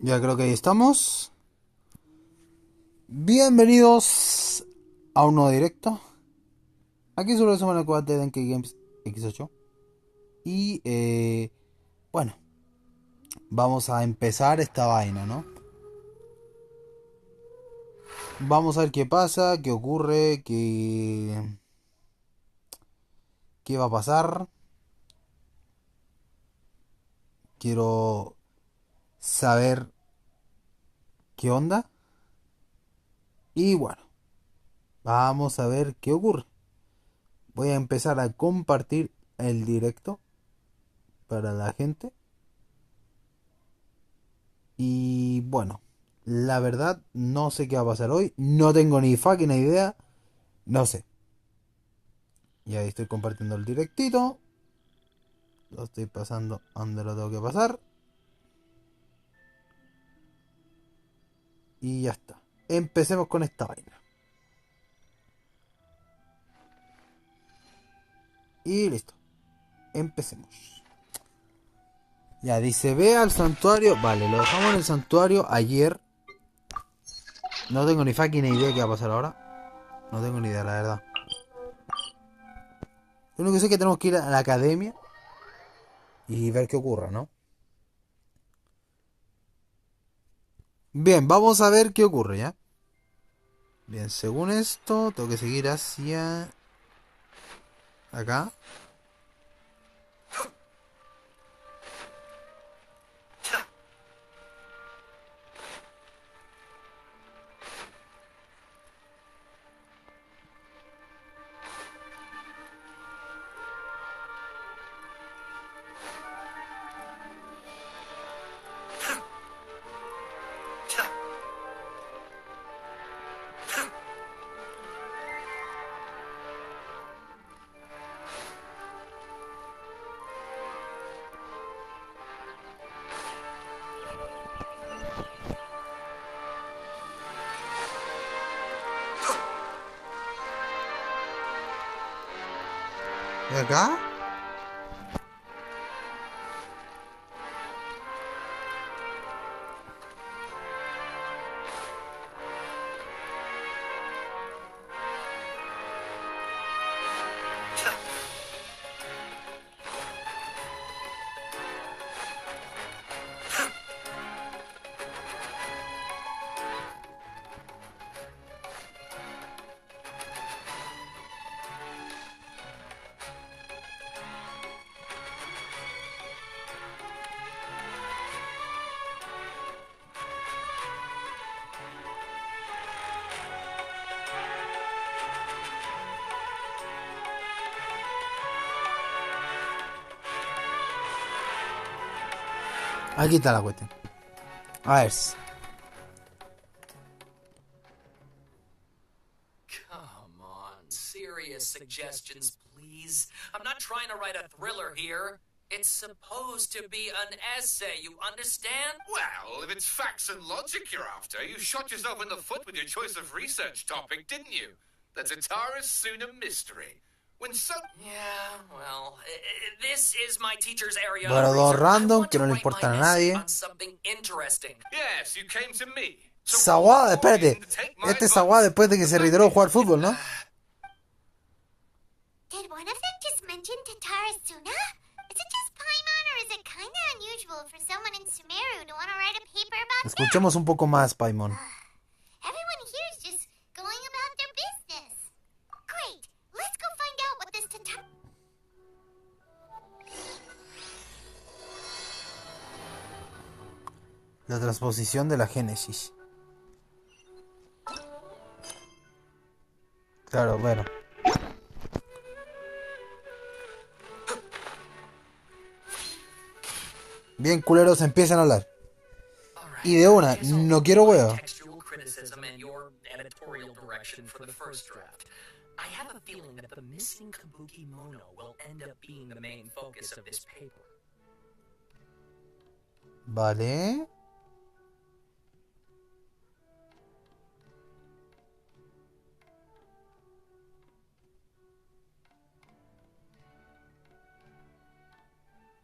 Ya creo que ahí estamos. Bienvenidos a un nuevo directo. Aquí sobre resumen el cuadro de Danke Games X8. Y bueno, vamos a empezar esta vaina, ¿no? Vamos a ver qué pasa, qué ocurre, qué va a pasar. Quiero saber qué onda. Y bueno, vamos a ver qué ocurre. Voy a empezar a compartir el directo para la gente. Y bueno, la verdad no sé qué va a pasar hoy. No tengo ni fucking idea. No sé. Y ahí estoy compartiendo el directito. Lo estoy pasando donde lo tengo que pasar. Y ya está. Empecemos con esta vaina. Y listo. Empecemos. Ya dice, ve al santuario. Vale, lo dejamos en el santuario ayer. No tengo ni fucking idea qué va a pasar ahora. No tengo ni idea, la verdad. Lo único que sé es que tenemos que ir a la academia y ver qué ocurra, ¿no? Bien, vamos a ver qué ocurre, ¿ya? Bien, según esto, tengo que seguir hacia acá. ¿Y acá? Aquí está la cuestión. A ver. Come on, serious suggestions, please. I'm not trying to write a thriller here. It's supposed to be an essay, you understand? Well, if it's facts and logic you're after, you shot yourself in the foot with your choice of research topic, didn't you? The Tatara Suna mystery. When so... Yeah, well, this is my teacher's area Bueno, of dos research. I random want que to no le write my importan a essay nadie. on something interesting. Yes, you came to me. So Sawada, what more espérate. reason to take my Este es advice? Sawada después de que The se fact retiró a is- jugar fútbol, ¿no? Did one of them just mention Tatarasuna? Is it just Paimon, or is it kinda unusual for someone in Sumeru to want to write a paper about that? Escuchemos un poco más, Paimon. Everyone here is just going about their business. Great, let's go find out what this Tatar... La transposición de la Génesis. Claro, bueno. Bien, culeros, empiezan a hablar. Y de una, no quiero huevo. Textual criticism and your editorial direction for the first draft. I have a feeling that the missing Kabuki Mono will end up being the main focus of this paper. Vale.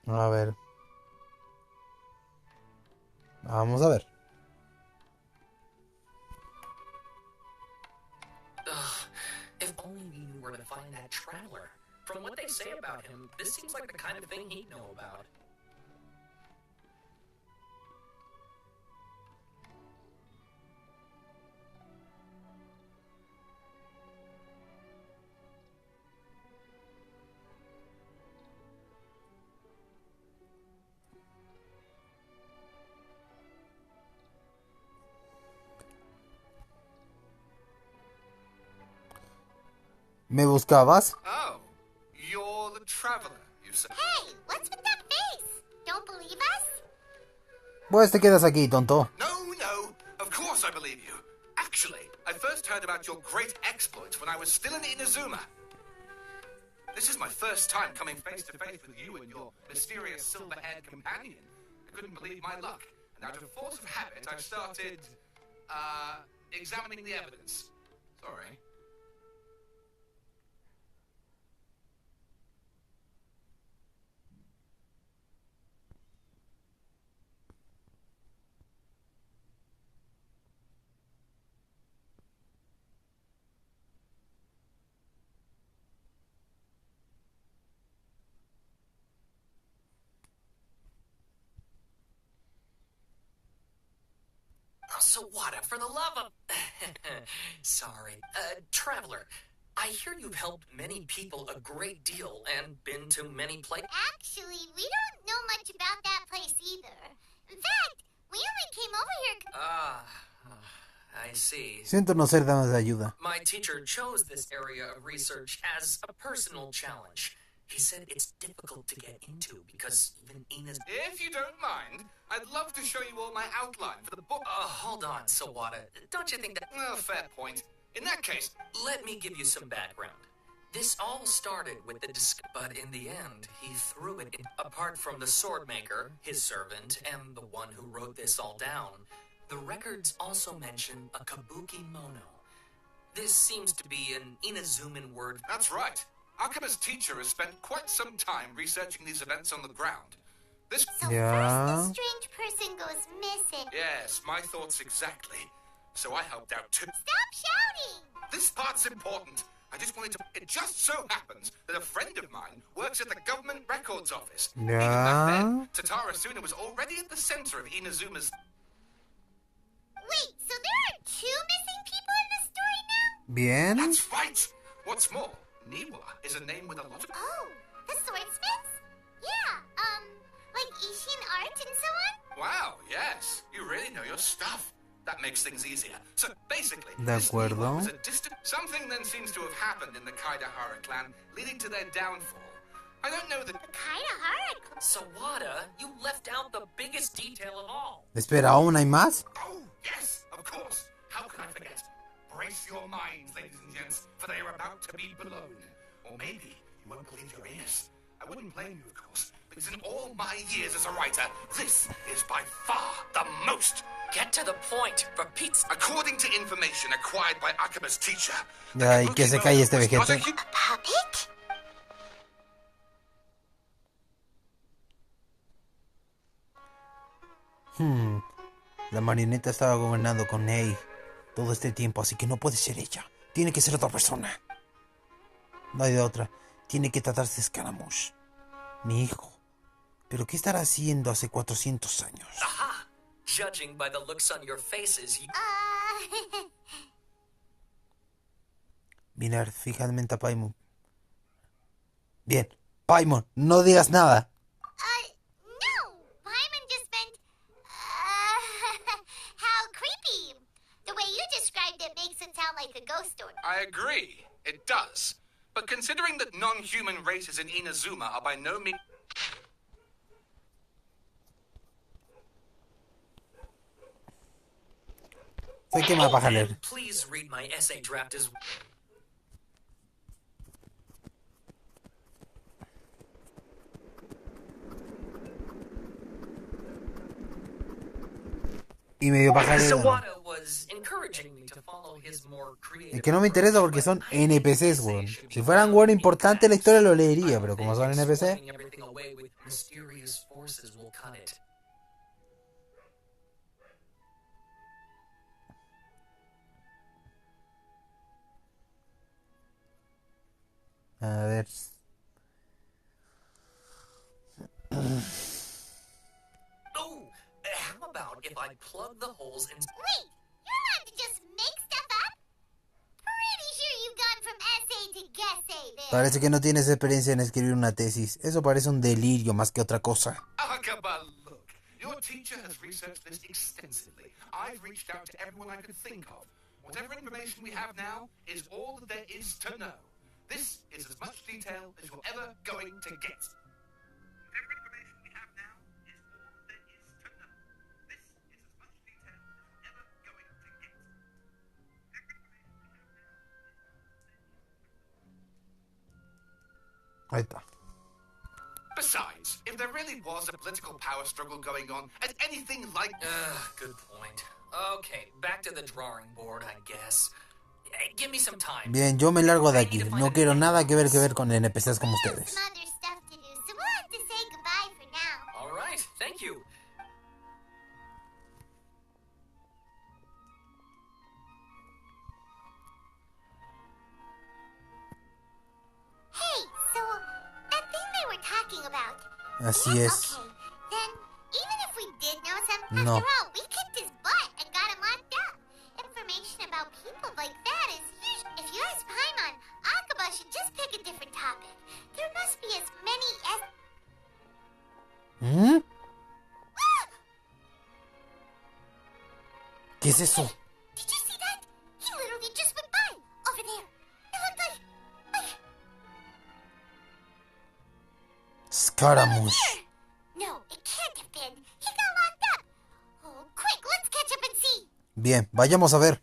A ver. Vamos a ver. find that traveler. From what they say about him, this seems like the kind of thing he'd know about. ¿Me buscabas? Oh, you're the traveler, you say? Hey, what's with that face? Don't believe us? Pues te quedas aquí, tonto. No, of course I believe you. Actually, I first heard about your great exploits when I was still in Inazuma. This is my first time coming face to face with you and your mysterious silver-haired companion. I couldn't believe my luck, and out of force of habit, I started, examining the evidence. Sorry. Sawada, for the love of... Sorry. Traveler, I hear you've helped many people a great deal and been to many places. Actually, we don't know much about that place either. In fact, we only came over here... I see. Siento no ser dama de ayuda. My teacher chose this area of research as a personal challenge. He said it's difficult to get into because even Ina's... If you don't mind, I'd love to show you all my outline for the book. Hold on, Sawada. Don't you think that... Well, fair point. In that case... Let me give you some background. This all started with the but in the end, he threw it in. Apart from the sword maker, his servant, and the one who wrote this all down, the records also mention a kabuki mono. This seems to be an Inazuman word. That's right. Akuma's teacher has spent quite some time researching these events on the ground. This... So Yeah. first the strange person goes missing. Yes, my thoughts exactly. So I helped out too. Stop shouting! This part's important. I just wanted to... It just so happens that a friend of mine works at the government records office. Even back then, Tatara Suna was already at the center of Inazuma's... Wait, so there are two missing people in the story now? Bien. That's right! What's more, Niwa is a name with a lot of... Oh, the swordsmiths? Yeah, like Ishin art and so on? Wow, yes. You really know your stuff. That makes things easier. So basically, De this Niwa acuerdo. was a distant... Something then seems to have happened in the Kaidahara clan, leading to their downfall. I don't know the... Kaidahara? Sawada, you left out the biggest detail of all. Espera, ¿aún hay más? Oh, yes, of course. How could I forget? Brace your minds, ladies and gents, for they are about to be blown. Or maybe you won't believe your ears. I wouldn't blame you, of course, because in all my years as a writer, this is by far the most... Get to the point, for Pete's... According to information acquired by Akuma's teacher... the Ay, que se Kabuki calle mono este was not a vejete. hu- Puppet? La marioneta estaba gobernando con Ney todo este tiempo, así que no puede ser ella. Tiene que ser otra persona. No hay de otra. Tiene que tratarse de Scaramouche. Mi hijo. ¿Pero qué estará haciendo hace 400 años? Aha! Judging by the looks on your faces, you... Mirar fijamente a Paimon. Bien. Paimon, no digas nada. No! Paimon just meant, how creepy. The way you described it makes it sound like a ghost story. I agree. It does. But considering that non-human races in Inazuma are by no means... Sé que me vas a leer. And please read my essay draft as... Y me dio paja leer. Sawada was encouraging me to follow his more creative... Es que no me interesa porque son NPCs, weón. Si fueran weón importante la historia lo leería, pero como son NPC... Explaining everything away with mysterious forces will cut it. A ver. Oh, how about if I plug the holes in... Wait, you're allowed to just make stuff up? Pretty sure you've gone from essay to guessay there. Parece que no tienes experiencia en escribir una tesis. Eso parece un delirio más que otra cosa. Akaba, look. Your teacher has researched this extensively. I've reached out to everyone I could think of. Whatever information we have now is all that there is to know. This is as much detail as you're ever going to get. Whatever information we have now is all that there is to know. This is as much detail as you're ever going to get. Whatever information we have now is all that there is to know. Ahí está. Besides, if there really was a political power struggle going on, and anything like... Good point. Okay, back to the drawing board, I guess. Give me some time. Bien, yo me largo de aquí. No quiero nada que ver con NPCs como ustedes. Some other stuff to do, so we'll have to say goodbye for now. All right, thank you. Hey, so that thing they were talking about. Así es. Okay, then even if we did know some, No. after all, we kicked his butt and got him locked up. Information about people like that is usually... If you ask Paimon, Akaba should just pick a different topic. There must be as many as... ¿Mm? ¿Qué es eso? Did you see that? He literally just went by, over there. It looked like... Scaramouche. No, it can't have been. He got locked up. Oh, quick, let's catch up and see. Bien, vayamos a ver.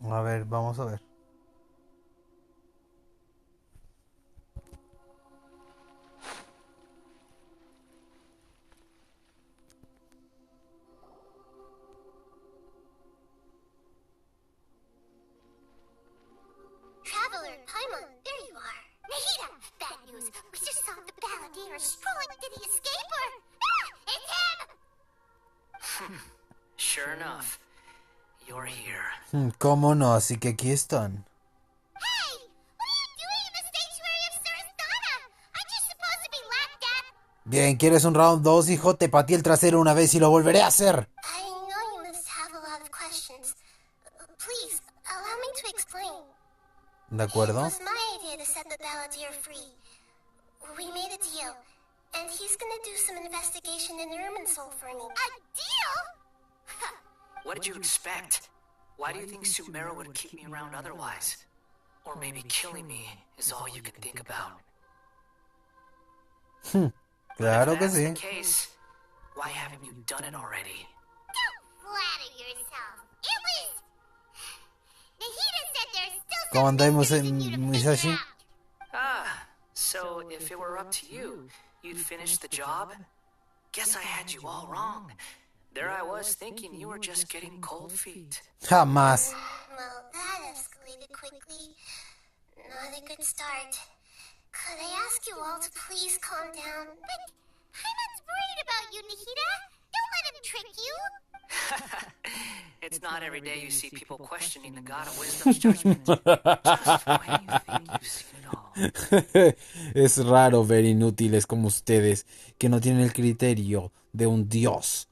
A ver, vamos a ver. Traveler, Paimon, there you are. Nahida, bad news. We just saw the balladeer strolling. Did he escape or... Ah, it's him! Sure enough, you're here. ¿Cómo no? Así que aquí están. Hey! What are you doing in the sanctuary of Surasana? Aren't you supposed to be locked up? Bien, ¿quieres un round 2, hijo? Te pateé el trasero una vez y lo volveré a hacer. I know you must have a lot of questions. Please, allow me to explain. ¿De acuerdo? It was my idea to set the balladeer free. We made a deal, and he's gonna do some investigation in Irminsul for me. A deal? What did you expect? Why do you think Sumeru would keep me around otherwise? Or maybe killing me is all you could think about. Claro If que that's sí. the case, why haven't you done it already? Don't flatter yourself. It was... Nahida said there's still ¿Cómo some andamos mysteries en for you to Musashi? figure out. Ah, so if it were up to you, you'd finish the job? Guess I had you all wrong. There I was thinking you were just getting cold feet. Jamás. Well, that escalated quickly. Not a good start. Could I ask you all to please calm down? But Paimon's worried about you, Nahida. Don't let him trick you. It's not every day you see people questioning the God of Wisdom's judgment. Just when you think you've seen it all. Es raro ver inútiles como ustedes que no tienen el criterio de un dios.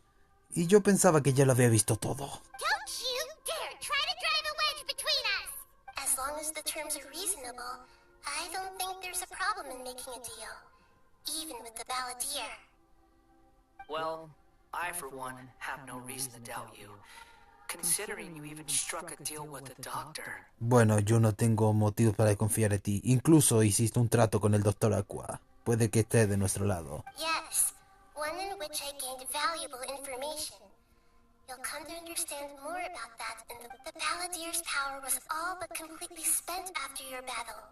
Y yo pensaba que ya lo había visto todo. Don't you dare try to drive a wedge between us! As long as the terms are reasonable, I don't think there's a problem in making a deal. Even with the balladeer. Well, I, for one, have no reason to doubt you. Considering you even struck a deal with the doctor. Bueno, yo no tengo motivos para confiar en ti. Incluso hiciste un trato con el Dr. Aqua. Puede que esté de nuestro lado. Yes, one in which I gained valuable information. You'll come to understand more about that, and the Balladeer's power was all but completely spent after your battle.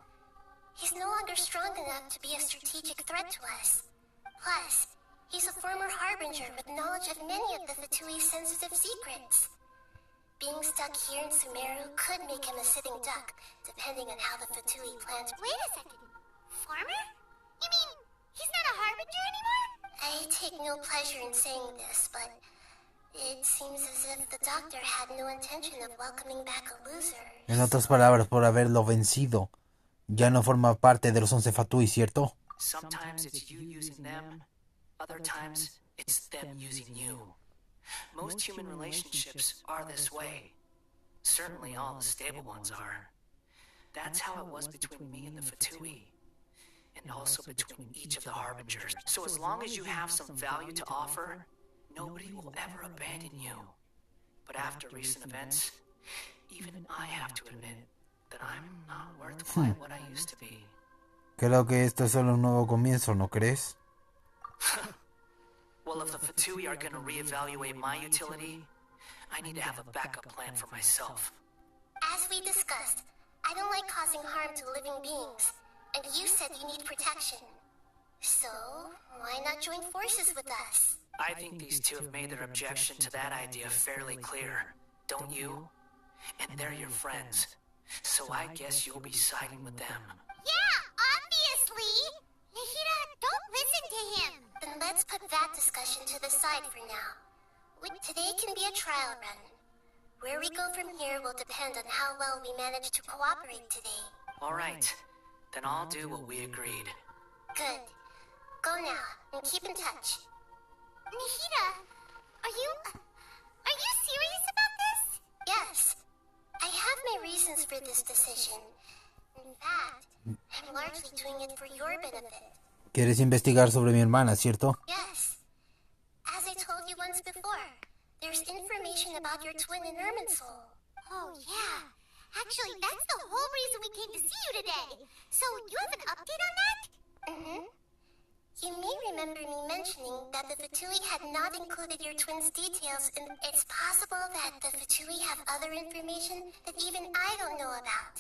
He's no longer strong enough to be a strategic threat to us. Plus, he's a former Harbinger with knowledge of many of the Fatui's sensitive secrets. Being stuck here in Sumeru could make him a sitting duck, depending on how the Fatui plan to... Wait a second. Farmer? You mean he's not a Harbinger anymore? I take no pleasure in saying this, but it seems as if the doctor had no intention of welcoming back a loser. En otras palabras, por haberlo vencido, ya no forma parte de los 11 Fatui, ¿cierto? Sometimes it's you using them, other times it's them using you. Most human relationships are this way. Certainly all the stable ones are. That's how it was between me and the Fatui. And also between each of the Harbingers. So as long as you have some value to offer, nobody will ever abandon you. But after recent events, even I have to admit that I'm not worth quite what I used to be. Creo que esto es solo un nuevo comienzo, ¿no crees? Well, if the Fatui are gonna reevaluate my utility, I need to have a backup plan for myself. As we discussed, I don't like causing harm to living beings, and you said you need protection. So, why not join forces with us? I think these two have made their objection to that idea fairly clear, don't you? And they're your friends, so I guess you'll be siding with them. Yeah, obviously! Nahida, don't listen to him! Then let's put that discussion to the side for now. Today can be a trial run. Where we go from here will depend on how well we manage to cooperate today. Alright, then I'll do what we agreed. Good. Go now, and keep in touch. Nahida, are you serious about this? Yes. I have my reasons for this decision. In fact, I'm largely doing it for your benefit. ¿Quieres investigar sobre mi hermana, cierto? Yes. As I told you once before, there's information about your twin in Irminsul. Oh, yeah. Actually, that's the whole reason we came to see you today. So, you have an update on that? Mm-hmm. You may remember me mentioning that the Fatui had not included your twin's details, and it's possible that the Fatui have other information that even I don't know about.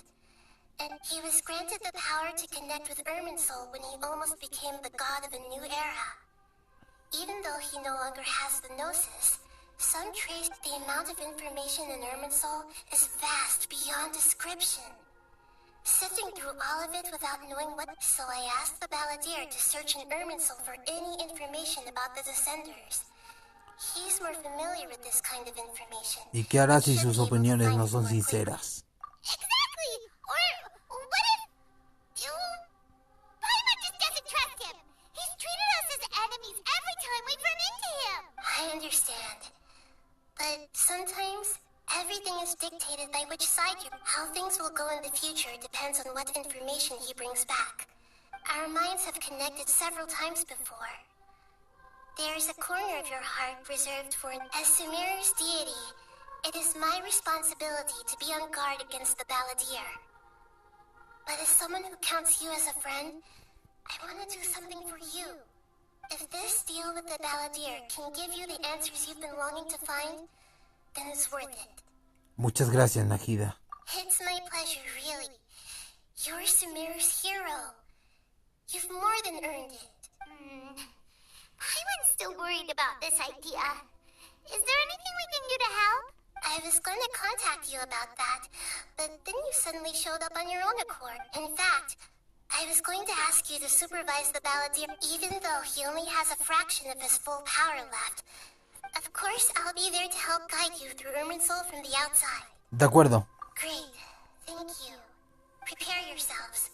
And he was granted the power to connect with Irminsul when he almost became the god of a new era. Even though he no longer has the Gnosis, some traced the amount of information in Irminsul is vast beyond description. Sifting through all of it without knowing what, so I asked the Balladeer to search in Irminsul for any information about the Descenders. He's more familiar with this kind of information. ¿Y qué hará si sus opiniones no son sinceras? Exactly! Or what if you... Paimon just doesn't trust him! He's treated us as enemies every time we've run into him! I understand. But sometimes, everything is dictated by which side you... How things will go in the future depends on what information he brings back. Our minds have connected several times before. There is a corner of your heart reserved for an... As Sumeru's deity, it is my responsibility to be on guard against the Balladeer. But as someone who counts you as a friend, I want to do something for you. If this deal with the Balladeer can give you the answers you've been longing to find, then it's worth it. Muchas gracias, Nahida. It's my pleasure, really. You're Sumeru's hero. You've more than earned it. Paimon's still worried about this idea. Is there anything we can do to help? I was going to contact you about that, but then you suddenly showed up on your own accord. In fact, I was going to ask you to supervise the Balladeer, even though he only has a fraction of his full power left. Of course, I'll be there to help guide you through Irminsul from the outside. De acuerdo. Great. Thank you. Prepare yourselves.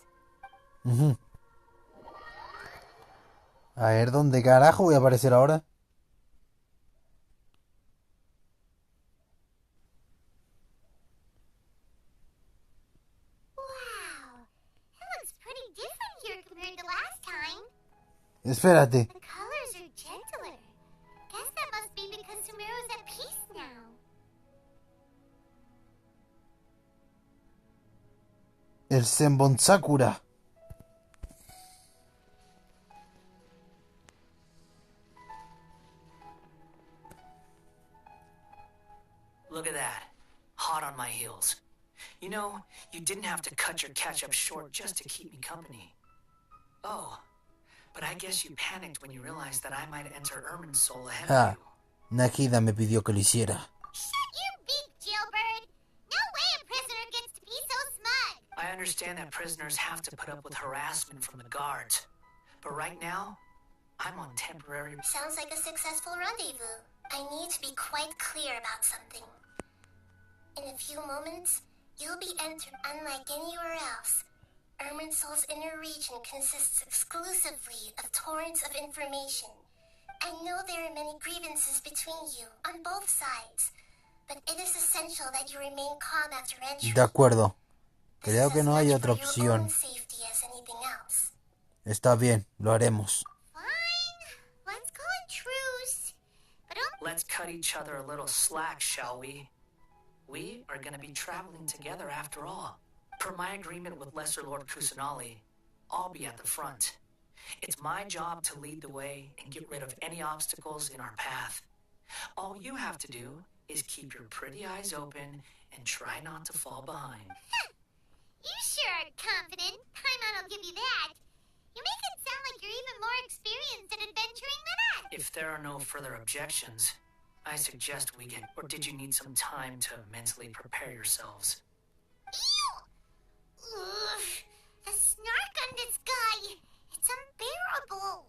A ver, ¿dónde carajo voy a aparecer ahora? Wow. It looks pretty different here compared to last time. Espérate. The colors are gentler. Guess that must be because Sumeru's at peace now. El Senbon Sakura. Look at that. Hot on my heels. You know, you didn't have to cut your catch-up short just to keep me company. Oh, but I guess you panicked when you realized that I might enter Irminsul ahead of you. Nahida me pidió que lo hiciera. Shut your beak, jailbird. No way a prisoner gets to be so smug. I understand that prisoners have to put up with harassment from the guards. But right now, I'm on temporary... Sounds like a successful rendezvous. I need to be quite clear about something. In a few moments, you'll be entered unlike anywhere else. Irminsul's inner region consists exclusively of torrents of information. I know there are many grievances between you, on both sides, but it is essential that you remain calm after entry. De acuerdo. This Creo is que as no hay much otra for your opción. own safety as anything else. Está bien, lo haremos. Fine. Let's call it truce. But don't... Let's cut each other a little slack, shall we? We are going to be traveling together after all. Per my agreement with Lesser Lord Kusanali, I'll be at the front. It's my job to lead the way and get rid of any obstacles in our path. All you have to do is keep your pretty eyes open and try not to fall behind. You sure are confident. Paimon will give you that. You make it sound like you're even more experienced at adventuring than us. If there are no further objections, I suggest we get... Or did you need some time to mentally prepare yourselves? Ew! Ugh. The snark on this guy. It's unbearable.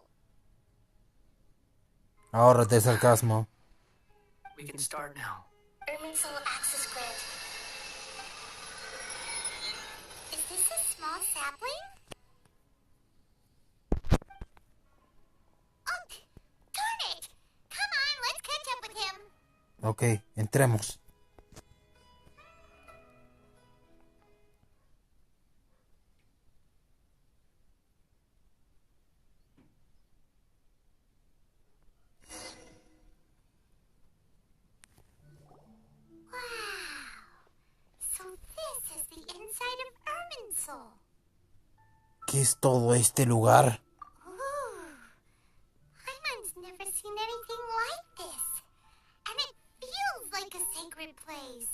Ahórrate el sarcasmo. We can start now. Irminsul access granted. Is this a small sapling? Oh, darn it! Come on, let's catch up with him. Ok, entremos. So this is the inside of Irminsul. ¿Qué es todo este lugar? Ooh. Paimon's never seen anything like this. And it feels like a sacred place.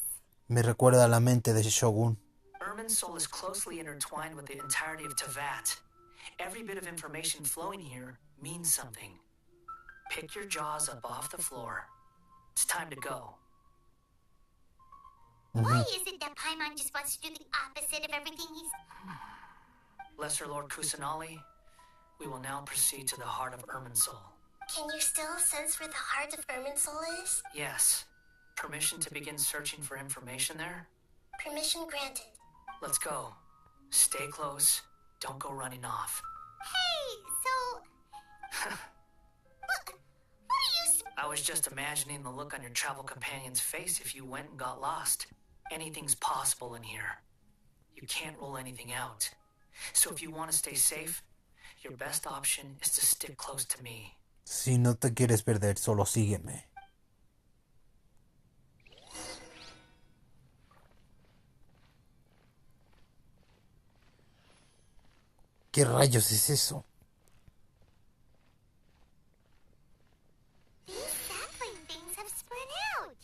Me recuerda a la mente de Shogun. Irminsul is closely intertwined with the entirety of Tevat. Every bit of information flowing here means something. Pick your jaws up off the floor. It's time to go. Why is it that Paimon just wants to do the opposite of everything he's... Lesser Lord Kusanali, we will now proceed to the heart of Irminsul. Can you still sense where the heart of Irminsul is? Yes. Permission to begin searching for information there? Permission granted. Let's go. Stay close. Don't go running off. Hey, so... what are you... I was just imagining the look on your travel companion's face if you went and got lost. Anything's possible in here. You can't rule anything out. So if you want to stay safe, your best option is to stick close to me. Si no te quieres perder, solo sígueme. ¿Qué rayos es eso? These sapling things have spread out.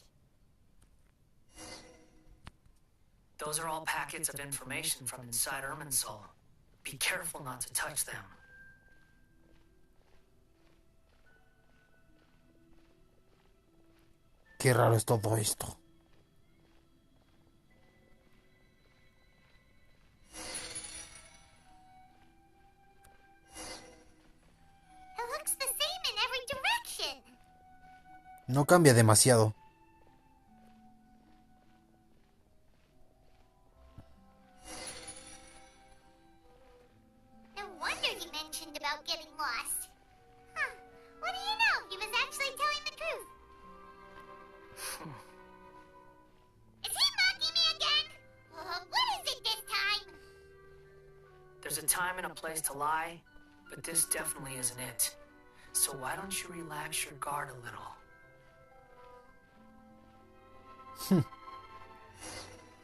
Those are all packets of information from inside Irminsul. Be careful not to touch them. Qué raro es todo esto. It looks the same in every direction. No cambia demasiado. No wonder he mentioned about getting lost. Huh. What do you know? He was actually telling the truth. Is he mocking me again? What is it this time? There's a time and a place to lie, but this definitely isn't it. So why don't you relax your guard a little?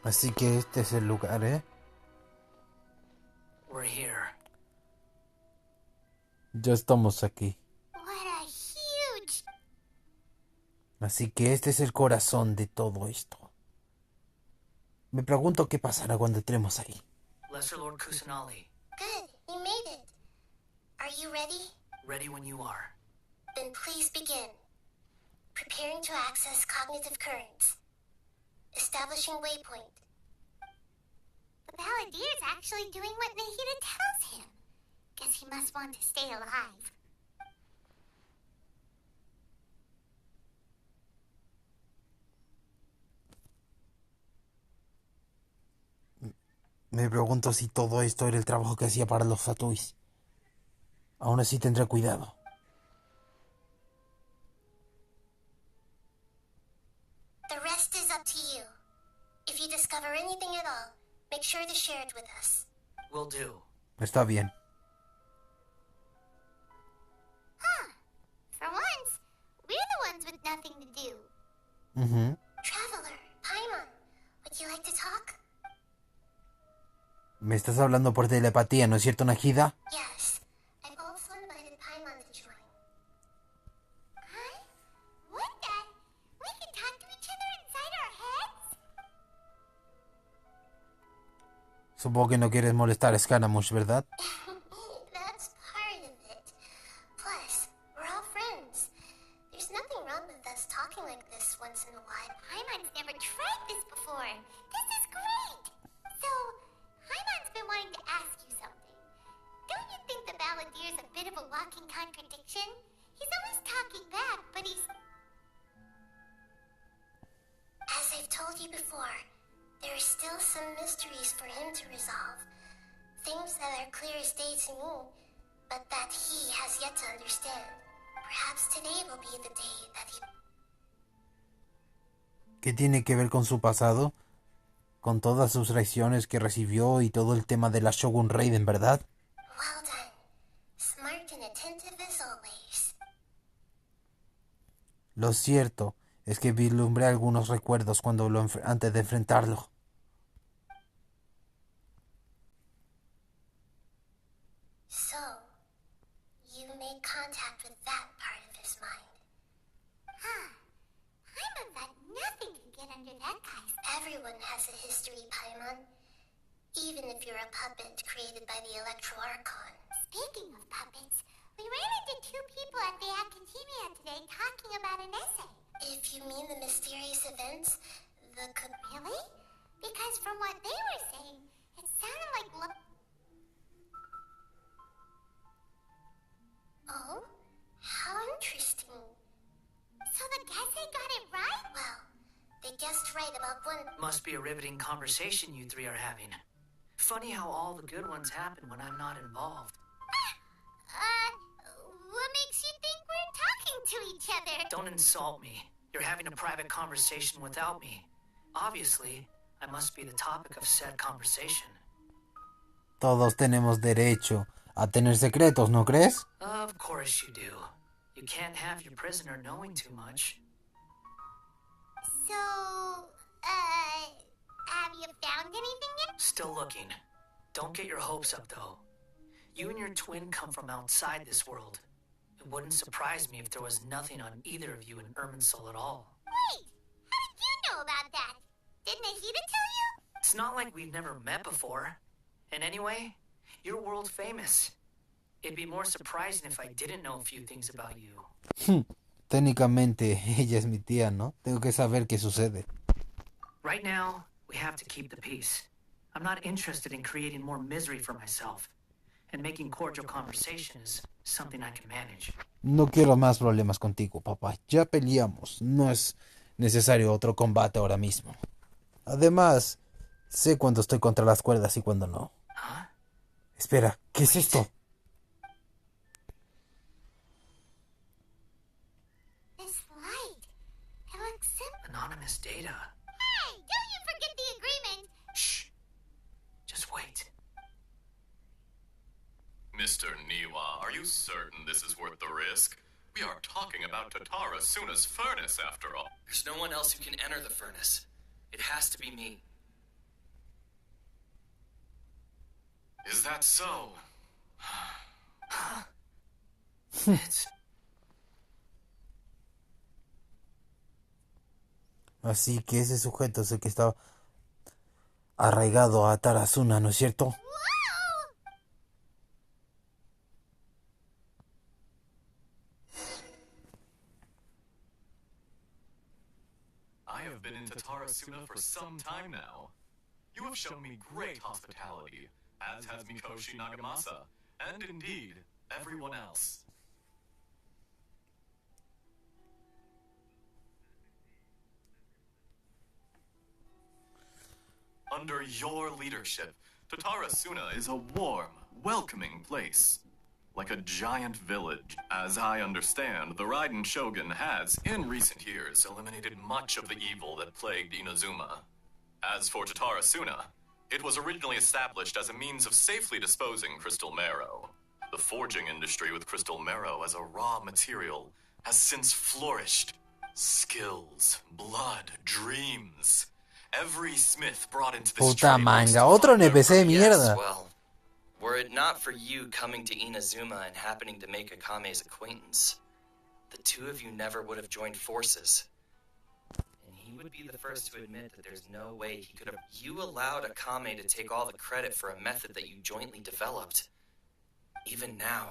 Así que este es el lugar, ¿eh? We're here. Ya estamos aquí. What a huge... Así que este es el corazón de todo esto. Me pregunto qué pasará cuando entremos ahí. Lesser Lord Kusanali, Good, you made it. Are you ready? ready when you are. Then please begin. Preparing to access cognitive currents. Establishing waypoint. The Balladeer's actually doing what Nahida tells him. Guess he must want to stay alive. Me pregunto si todo esto era el trabajo que hacía para los Fatuis. Aún así tendré cuidado. The rest is up to you. If you discover anything at all, make sure to share it with us. Will do. Está bien. For once, we're the ones with nothing to do. Traveler, Paimon, would you like to talk? Me estás hablando por telepatía, ¿no es cierto, Nahida? Yes. I've also invited Paimon to join. Huh? What the? We can talk to each other inside our heads? Supongo que no quieres molestar a Scaramouche, ¿verdad? That's part of it. Plus, we're all friends. There's nothing wrong with us talking like this once in a while. Paimon's never tried this before. This is great. So, Paimon's been wanting to ask you something. Don't you think the Balladeer's a bit of a walking contradiction? He's always talking back, but he's... As I've told you before, there are still some mysteries for him to resolve. Things that are clear as day to me, but that he has yet to understand. Perhaps today will be the day that he... ¿Qué tiene que ver con su pasado? Con todas sus lecciones que recibió y todo el tema de la Shogun Raiden, ¿verdad? Well done. Smart and attentive as always. Lo cierto es que vislumbré algunos recuerdos antes de enfrentarlo. So, you made contact with that part of his mind. Paimon thought nothing could get under that guy's... Everyone has a history, Paimon. Even if you're a puppet created by the Electro Archon. Speaking of puppets, we ran into two people at the Academia today talking about an essay. If you mean the mysterious events, the... Really? Because from what they were saying, it sounded like... Oh? How interesting. So the Genshin got it right? Well, they guessed right about one... Must be a riveting conversation you three are having. Funny how all the good ones happen when I'm not involved. What makes you think we're talking to each other? Don't insult me. You're having a private conversation without me. Obviously, I must be the topic of said conversation. Todos tenemos derecho a tener secretos, ¿no crees? Of course you do. You can't have your prisoner knowing too much. So, have you found anything yet? Still looking. Don't get your hopes up, though. You and your twin come from outside this world. It wouldn't surprise me if there was nothing on either of you in Irminsul at all. Wait, how did you know about that? Did Nahida tell you? It's not like we've never met before. And anyway, you're world famous. It'd be more surprising if I didn't know a few things about you. Técnicamente, ella es mi tía, ¿no? Tengo que saber qué sucede. Right now, we have to keep the peace. I'm not interested in creating more misery for myself. And making cordial conversation is something I can manage. No quiero más problemas contigo, papá. Ya peleamos. No es necesario otro combate ahora mismo. Además, sé cuándo estoy contra las cuerdas y cuándo no. Huh? Espera, ¿qué es esto? This light. It looks simple. Anonymous data. Hey, don't you forget the agreement. Shh. Just wait. Mr. Niwa, are you certain this is worth the risk? We are talking about Tatara's Suna's furnace, after all. There's no one else who can enter the furnace. It has to be me. Is that so? It's... Así que ese sujeto es el que está arraigado a Tarazuna, ¿no es cierto? I have been in Tatarasuna for some time now. You have shown me great hospitality, as has Mikoshi Nagamasa, and indeed, everyone else. Under your leadership, Tatarasuna is a warm, welcoming place. Like a giant village. As I understand, the Raiden Shogun has, in recent years, eliminated much of the evil that plagued Inazuma. As for Tatarasuna, it was originally established as a means of safely disposing crystal marrow. The forging industry with crystal marrow as a raw material has since flourished. Skills, blood, dreams. Every smith brought into this Puta trade works manga, to otro find their NPC de Yes, mierda. well, were it not for you coming to Inazuma and happening to make Akame's acquaintance, the two of you never would have joined forces. And he would be the first to admit that there's no way he could have. You allowed Akame to take all the credit for a method that you jointly developed. Even now,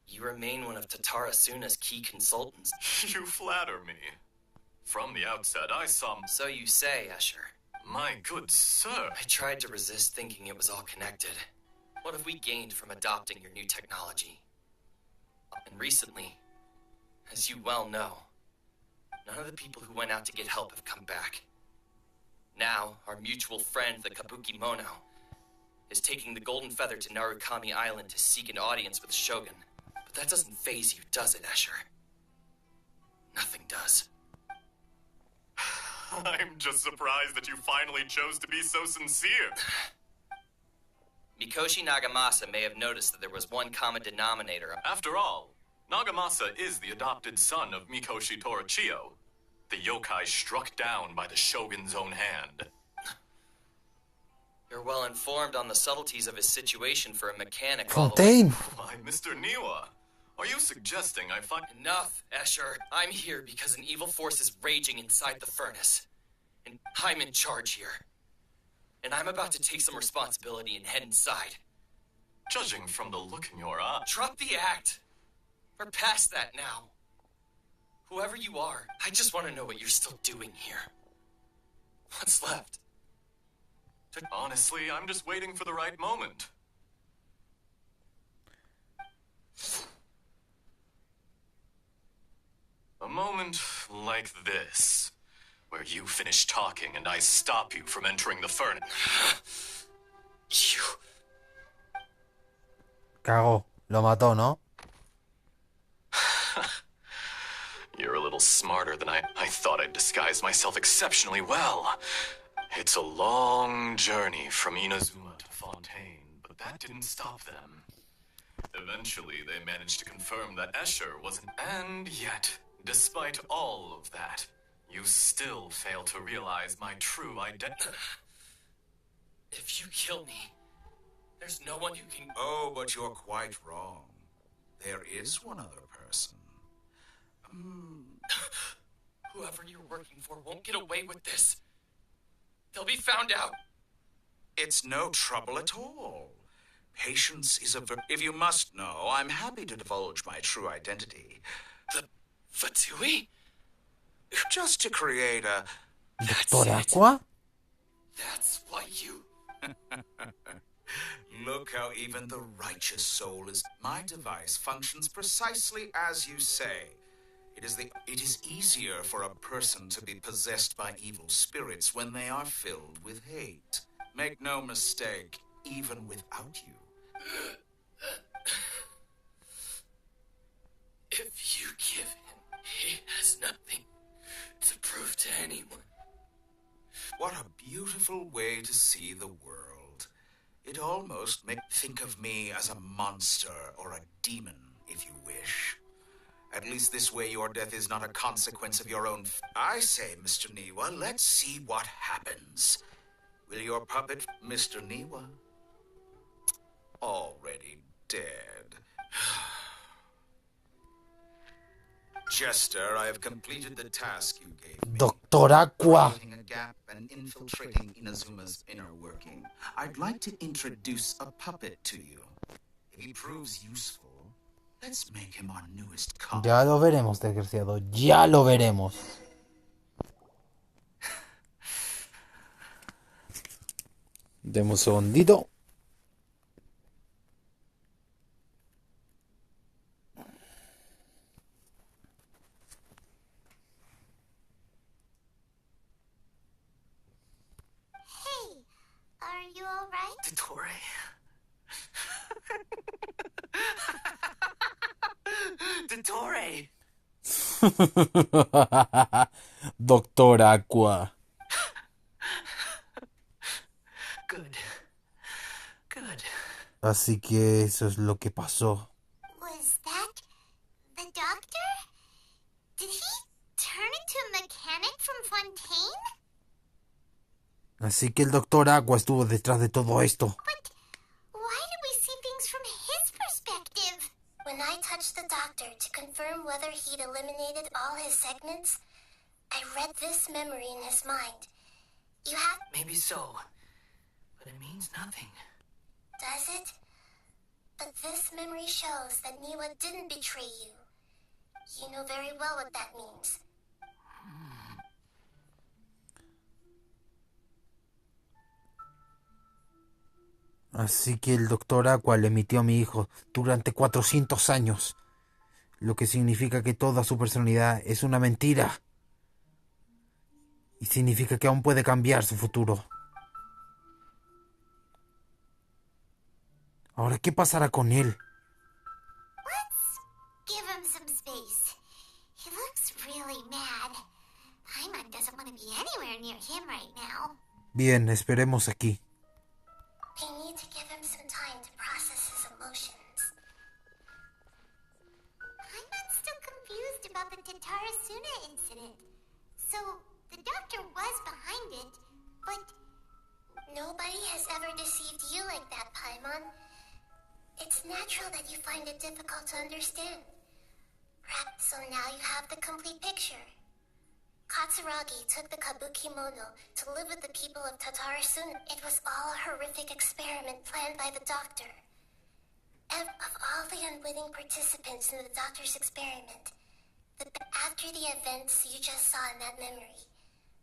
you remain one of Tatarasuna's key consultants. You flatter me. From the outset, I saw... So you say, Escher. My good sir. I tried to resist thinking it was all connected. What have we gained from adopting your new technology? And recently, as you well know, none of the people who went out to get help have come back. Now, our mutual friend, the Kabuki Mono, is taking the Golden Feather to Narukami Island to seek an audience with Shogun. But that doesn't faze you, does it, Escher? Nothing does. I'm just surprised that you finally chose to be so sincere. Mikoshi Nagamasa may have noticed that there was one common denominator. After all, Nagamasa is the adopted son of Mikoshi Torachiyo, the yokai struck down by the Shogun's own hand. You're well informed on the subtleties of his situation for a mechanic. Fontaine. Why, Mr. Niwa, are you suggesting I find... Enough, Escher. I'm here because an evil force is raging inside the furnace. And I'm in charge here. And I'm about to take some responsibility and head inside. Judging from the look in your eye... Drop the act. We're past that now. Whoever you are, I just want to know what you're still doing here. What's left? Honestly, I'm just waiting for the right moment. A moment like this, where you finish talking and I stop you from entering the furnace. You... Cagó. Lo mató, ¿no? You're a little smarter than I thought I'd disguise myself exceptionally well. It's a long journey from Inazuma to Fontaine, but that didn't stop them. Eventually, they managed to confirm that Escher wasn't... And yet, despite all of that, you still fail to realize my true identity. If you kill me, there's no one who can... Oh, but you're quite wrong. There is one other person. Whoever you're working for won't get away with this. They'll be found out. It's no trouble at all. Patience is a If you must know, I'm happy to divulge my true identity. The Fatui? Just to create a... Doctor Aqua. That's why you... Look how even the righteous soul is... My device functions precisely as you say. It is easier for a person to be possessed by evil spirits when they are filled with hate. Make no mistake, even without you. If you give him, he has nothing to prove to anyone. What a beautiful way to see the world. It almost makes think of me as a monster or a demon, if you wish. At least this way your death is not a consequence of your own... I say, Mr. Niwa, let's see what happens. Will your puppet, Mr. Niwa? Already dead. Jester, I have completed the task you gave me. Doctor Aqua. Creating a gap and infiltrating Inazuma's inner working. I'd like to introduce a puppet to you. If he proves useful, let's make him our newest cog. Ya lo veremos, desgraciado. Ya lo veremos. Demos un segundito. Hey, are you alright? Dottore. Dottore! Doctor Aqua. Good. Good. Así que eso es lo que pasó. Was that the doctor? Did he turn into a mechanic from Fontaine? Así que el Doctor Aqua estuvo detrás de todo esto. But why do we see things from his perspective? When I touched the doctor to confirm whether he'd eliminated all his segments, I read this memory in his mind. You have... Maybe so. But it means nothing. Does it? But this memory shows that Niwa didn't betray you. You know very well what that means. Así que el Doctor Aqua le emitió a mi hijo durante 400 años. Lo que significa que toda su personalidad es una mentira. Y significa que aún puede cambiar su futuro. Ahora, ¿qué pasará con él? Let's give him some space. He looks really mad. Paimon doesn't want to be anywhere near him right now. Bien, esperemos aquí. We need to give him some time to process his emotions. Paimon's still confused about the Tatarasuna incident. So, the doctor was behind it, but... Nobody has ever deceived you like that, Paimon. It's natural that you find it difficult to understand. So now you have the complete picture. Katsuragi took the kabuki mono to live with the people of Tatarasuna. It was all a horrific experiment planned by the doctor. And of all the unwitting participants in the doctor's experiment, after the events you just saw in that memory,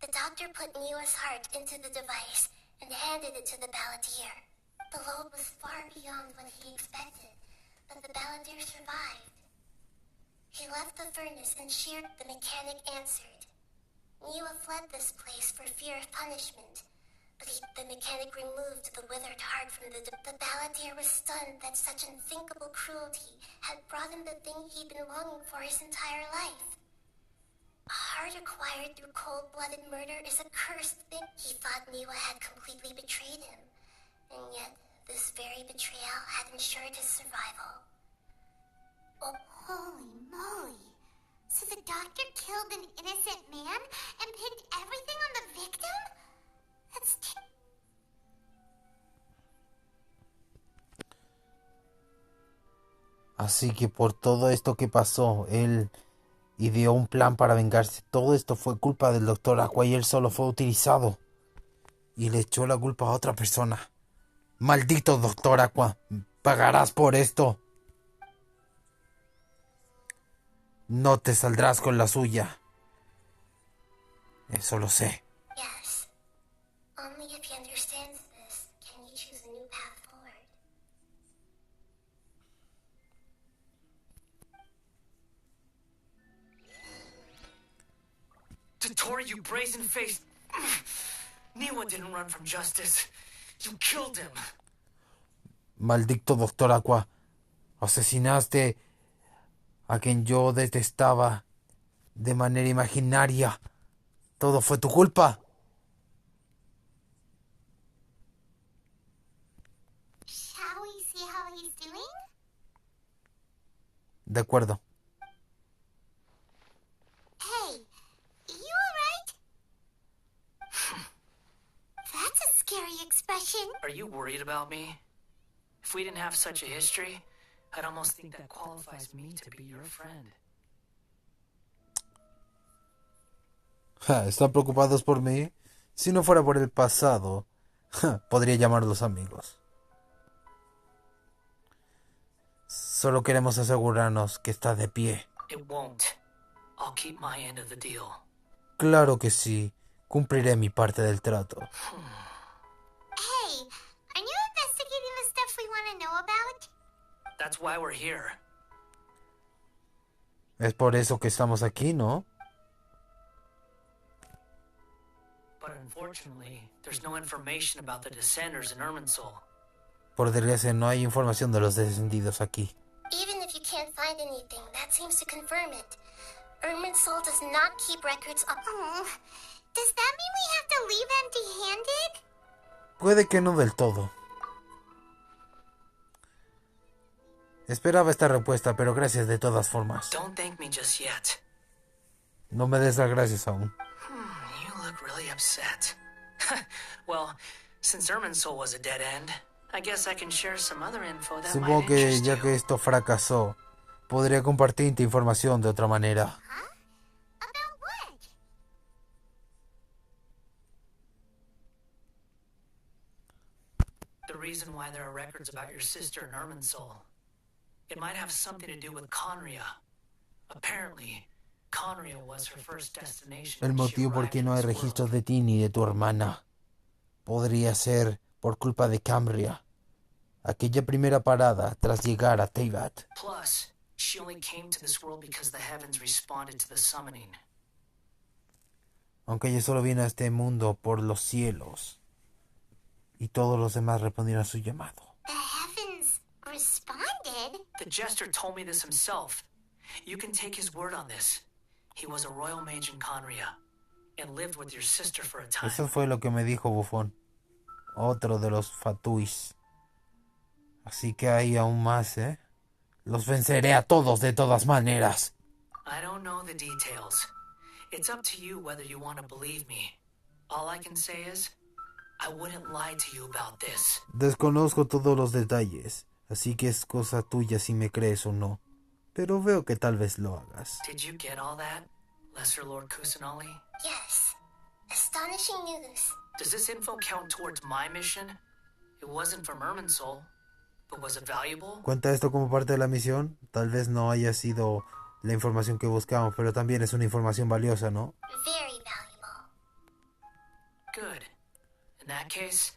the doctor put Niwa's heart into the device and handed it to the balladeer. The load was far beyond what he expected, but the balladeer survived. He left the furnace and sheared. The mechanic answered. Niwa fled this place for fear of punishment, but the mechanic removed the withered heart from the balladeer was stunned that such unthinkable cruelty had brought him the thing he'd been longing for his entire life. A heart acquired through cold-blooded murder is a cursed thing. He thought Niwa had completely betrayed him, and yet this very betrayal had ensured his survival. Oh, holy moly. So the doctor killed an innocent man and pinned everything on the victim? That's Así que por todo esto que pasó, él ideó un plan para vengarse. Todo esto fue culpa del Doctor Aqua y él solo fue utilizado. Y le echó la culpa a otra persona. Maldito Doctor Aqua, pagarás por esto. No te saldrás con la suya. Eso lo sé. Yes. Only if he understands this can he choose a new path forward. Dottore, you brazen-faced... Niwa didn't run from justice. You killed him. Maldito Doctor Aqua. Asesinaste a quien yo detestaba de manera imaginaria. Todo fue tu culpa. Shall we see how he's doing? De acuerdo. Hey, you alright? That's a scary expression. Are you worried about me? If we didn't have such a history, I'd almost think that qualifies me to be your friend. Ja, ¿están preocupados por mí? Si no fuera por el pasado, podría llamarlos amigos. Solo queremos asegurarnos que está de pie. It won't. I'll keep my end of the deal. Claro que sí. Cumpliré mi parte del trato. Hey, are you investigating the stuff we want to know about? That's why we're here. Es por eso que estamos aquí, ¿no? But unfortunately, there's no information about the Descenders in Irminsul. Por desgracia, no hay información de los descendidos aquí. Even if you can't find anything, that seems to confirm it. Irminsul does not keep records of... Oh, does that mean we have to leave empty-handed? Puede que no del todo. Esperaba esta respuesta, pero gracias de todas formas. Don't thank me just yet. No me des las gracias aún. You look really upset. Well, since Irminsul was a dead end, I guess I can share some other info that Supongo might que interest ya you. que esto fracasó, podría compartirte información de otra manera. About what? The reason why there are records about your sister in Irminsul. It might have something to do with Conria. Apparently, Conria was her first destination. El when she motivo por arrived qué in no hay this registros world. de ti ni de tu hermana podría ser por culpa de Cambria, aquella primera parada tras llegar a Teyvat. Plus, she only came to this world because the heavens responded to the summoning. Aunque ella solo viene a este mundo por los cielos y todos los demás respondieron a su llamado. The heavens responded? The jester told me this himself. You can take his word on this. He was a royal mage in Conria and lived with your sister for a time. Eso fue lo que me dijo Bufón, otro de los Fatuis. Así que hay aún más, ¿eh? Los venceré a todos de todas maneras. I don't know the details. It's up to you whether you want to believe me. All I can say is, I wouldn't lie to you about this. Desconozco todos los detalles, así que es cosa tuya si me crees o no. Pero veo que tal vez lo hagas. Did you get all that, Lesser Lord Kusanali? Yes. Astonishing news. Does this info count towards my mission? It wasn't from Irminsul, but was it valuable? ¿Cuenta esto como parte de la misión? Tal vez no haya sido la información que buscamos, pero también es una información valiosa, ¿no? Very valuable. Good. In that case,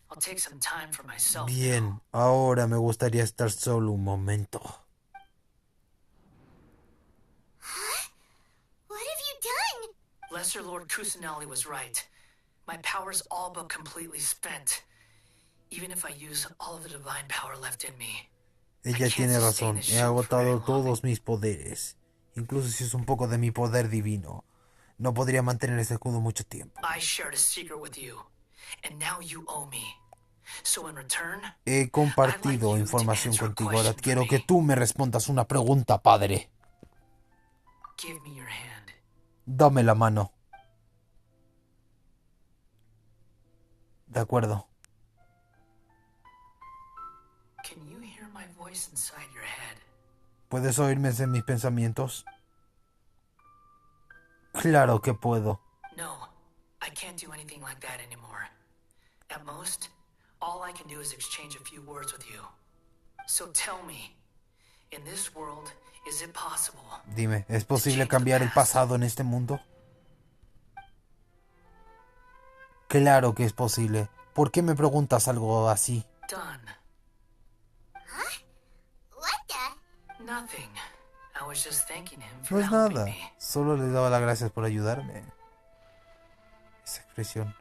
I'll take some time for myself. Bien, ahora me gustaría estar solo un momento. What have you done? Lesser Lord Kusanali was right. My power's all but completely spent. Even if I use all of the divine power left in me. Ella tiene razón, he agotado todos mis poderes. Incluso si es un poco de mi poder divino. No podría mantener ese escudo mucho tiempo. I shared a secret with you, and now you owe me. So in return, He compartido información contigo. Ahora quiero que tú me respondas una pregunta, padre. give me your hand. Dame la mano. De acuerdo. Can you hear my voice inside your head? ¿Puedes oírme en mis pensamientos? Claro que puedo. No, I can't do anything like that anymore. At most, all I can do is exchange a few words with you. So tell me, in this world, is it possible? Dime, ¿es posible cambiar el pasado en este mundo? Claro que es posible. ¿Por qué me preguntas algo así? Done. What the? Nothing. I was just thanking him for No es helping nada. me. Solo le daba las gracias por ayudarme. Esa expresión.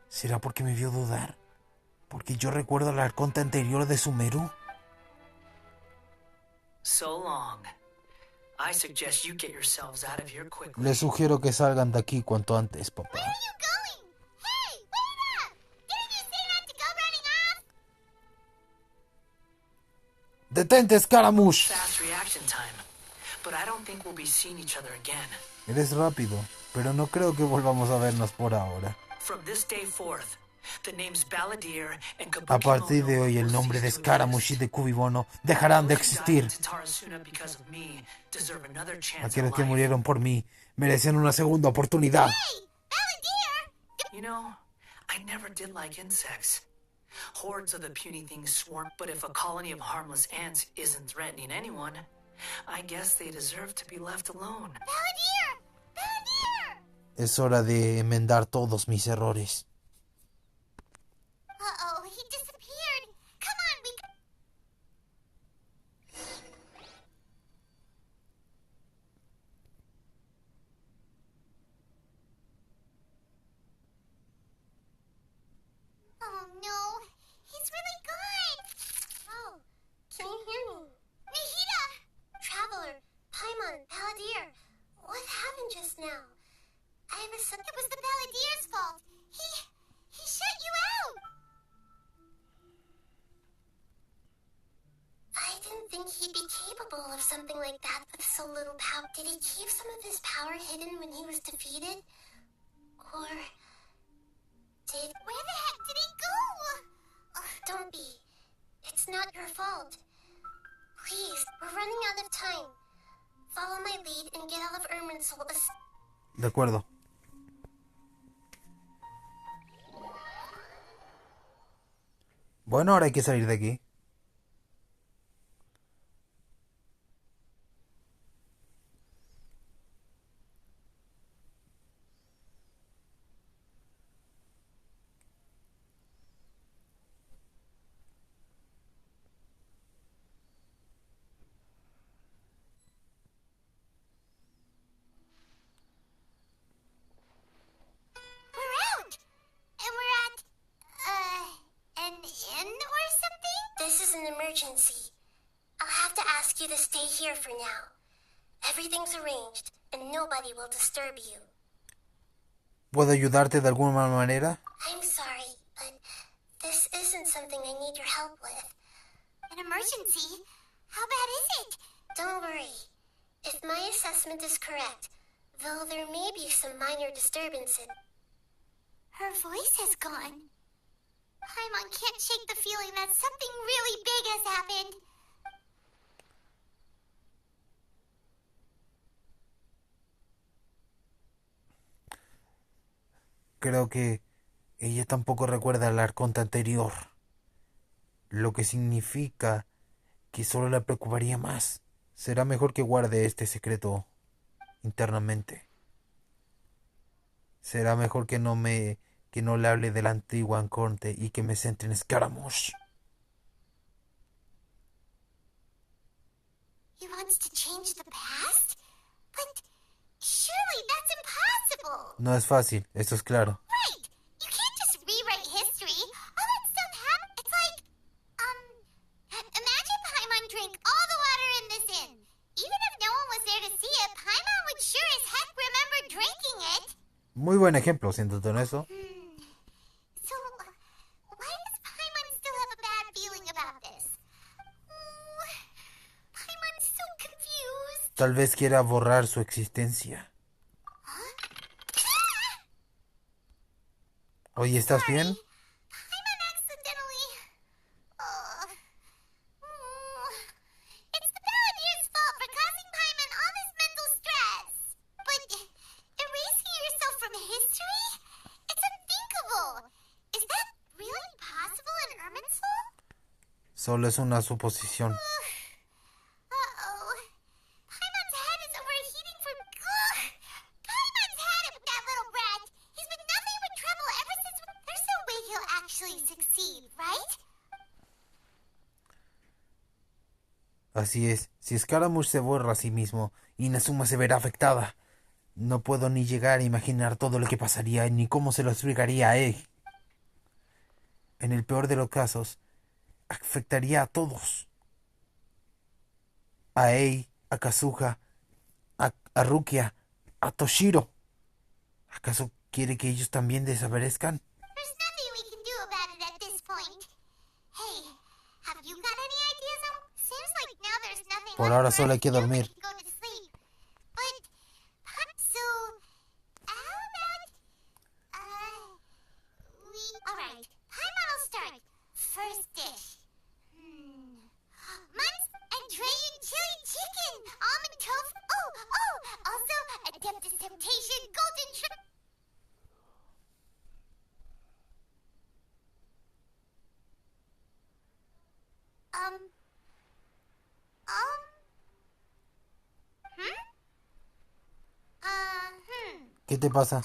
¿Será porque me vio dudar? Porque yo recuerdo el arconte anterior de Sumeru. So long. I suggest you get yourselves out of here quickly. Les sugiero que salgan de aquí cuanto antes, papá. Where are you going? Hey, wait up! Didn't you say not to go running off? ¡Detente, Scaramouche! Fast reaction time. But I don't think we'll be seeing each other again. Eres rápido, pero no creo que volvamos a vernos por ahora. From this day forth, The names Balladeer and A Kabuki partir de Mono hoy el will nombre de cease to Scaramouche y exist. de Cubibono dejarán de Those who died existir. to Tarasuna because of me deserve another chance at Aquellos que life. murieron por mí merecen una segunda oportunidad. You know, I never did like insects. Hordes of the puny things swarm, but if a colony of harmless ants isn't threatening anyone, I guess they deserve to be left alone. Balladeer! Balladeer! Es hora de enmendar todos mis errores. Uh-oh, he disappeared. Come on, we... Oh no, he's really gone. Oh, can you hear me? Nahida! Traveler, Paimon, Balladeer, what happened just now? It was the Balladeer's fault. He shut you out. I didn't think he'd be capable of something like that with so little power. Did he keep some of his power hidden when he was defeated? Or did... Where the heck did he go? Don't be. It's not your fault. Please, we're running out of time. Follow my lead and get out of Irminsul. De acuerdo. Bueno, ahora hay que salir de aquí. We're out! And we're at, an inn or something? This is an emergency. I'll have to ask you to stay here for now. Everything's arranged, and nobody will disturb you. ¿Puedo ayudarte de alguna manera? I'm sorry, but this isn't something I need your help with. An emergency? How bad is it? Don't worry. If my assessment is correct, though there may be some minor disturbances. Her voice has gone. Paimon can't shake the feeling that something really big has happened. Creo que ella tampoco recuerda el arconte anterior, lo que significa que solo la preocuparía más. Será mejor que guarde este secreto internamente. Será mejor que no le hable de la antigua arconte y que me centre en Scaramouche. He wants to change the past? But surely that's impossible. No es fácil, esto es claro. Right! You can't just rewrite history. All that stuff happened. It's like, imagine Paimon drank all the water in this inn. Even if no one was there to see it, Paimon would sure as heck remember drinking it. Muy buen ejemplo, siéndote honesto. So, why does Paimon still have a bad feeling about this? Paimon's so confused. Tal vez quiera borrar su existencia. Oye, ¿estás bien? Paimon accidentally... It's the Balladeer's fault for causing Paimon all this mental stress. But erasing yourself from history? It's unthinkable. Is that really possible in Irminsul? Solo es una suposición. Uh-oh. Paimon's head is overheating from... Paimon's had it with that little brat. He's been nothing but trouble ever since... There's no way he'll actually succeed, right? Así es, si Scaramouche se borra a sí mismo, Inazuma se verá afectada. No puedo ni llegar a imaginar todo lo que pasaría ni cómo se lo explicaría a él. En el peor de los casos, afectaría a todos. A Ei, a Kazuha, a Rukia, a Toshiro. ¿Acaso quiere que ellos también desaparezcan? There's nothing we can do about it at this point. Hey, have you got any ideas on... Seems like now there's nothing Por left ahora for solo us hay que to do dormir. but go to sleep. But, so, how about, we... Alright, ¿Qué te pasa?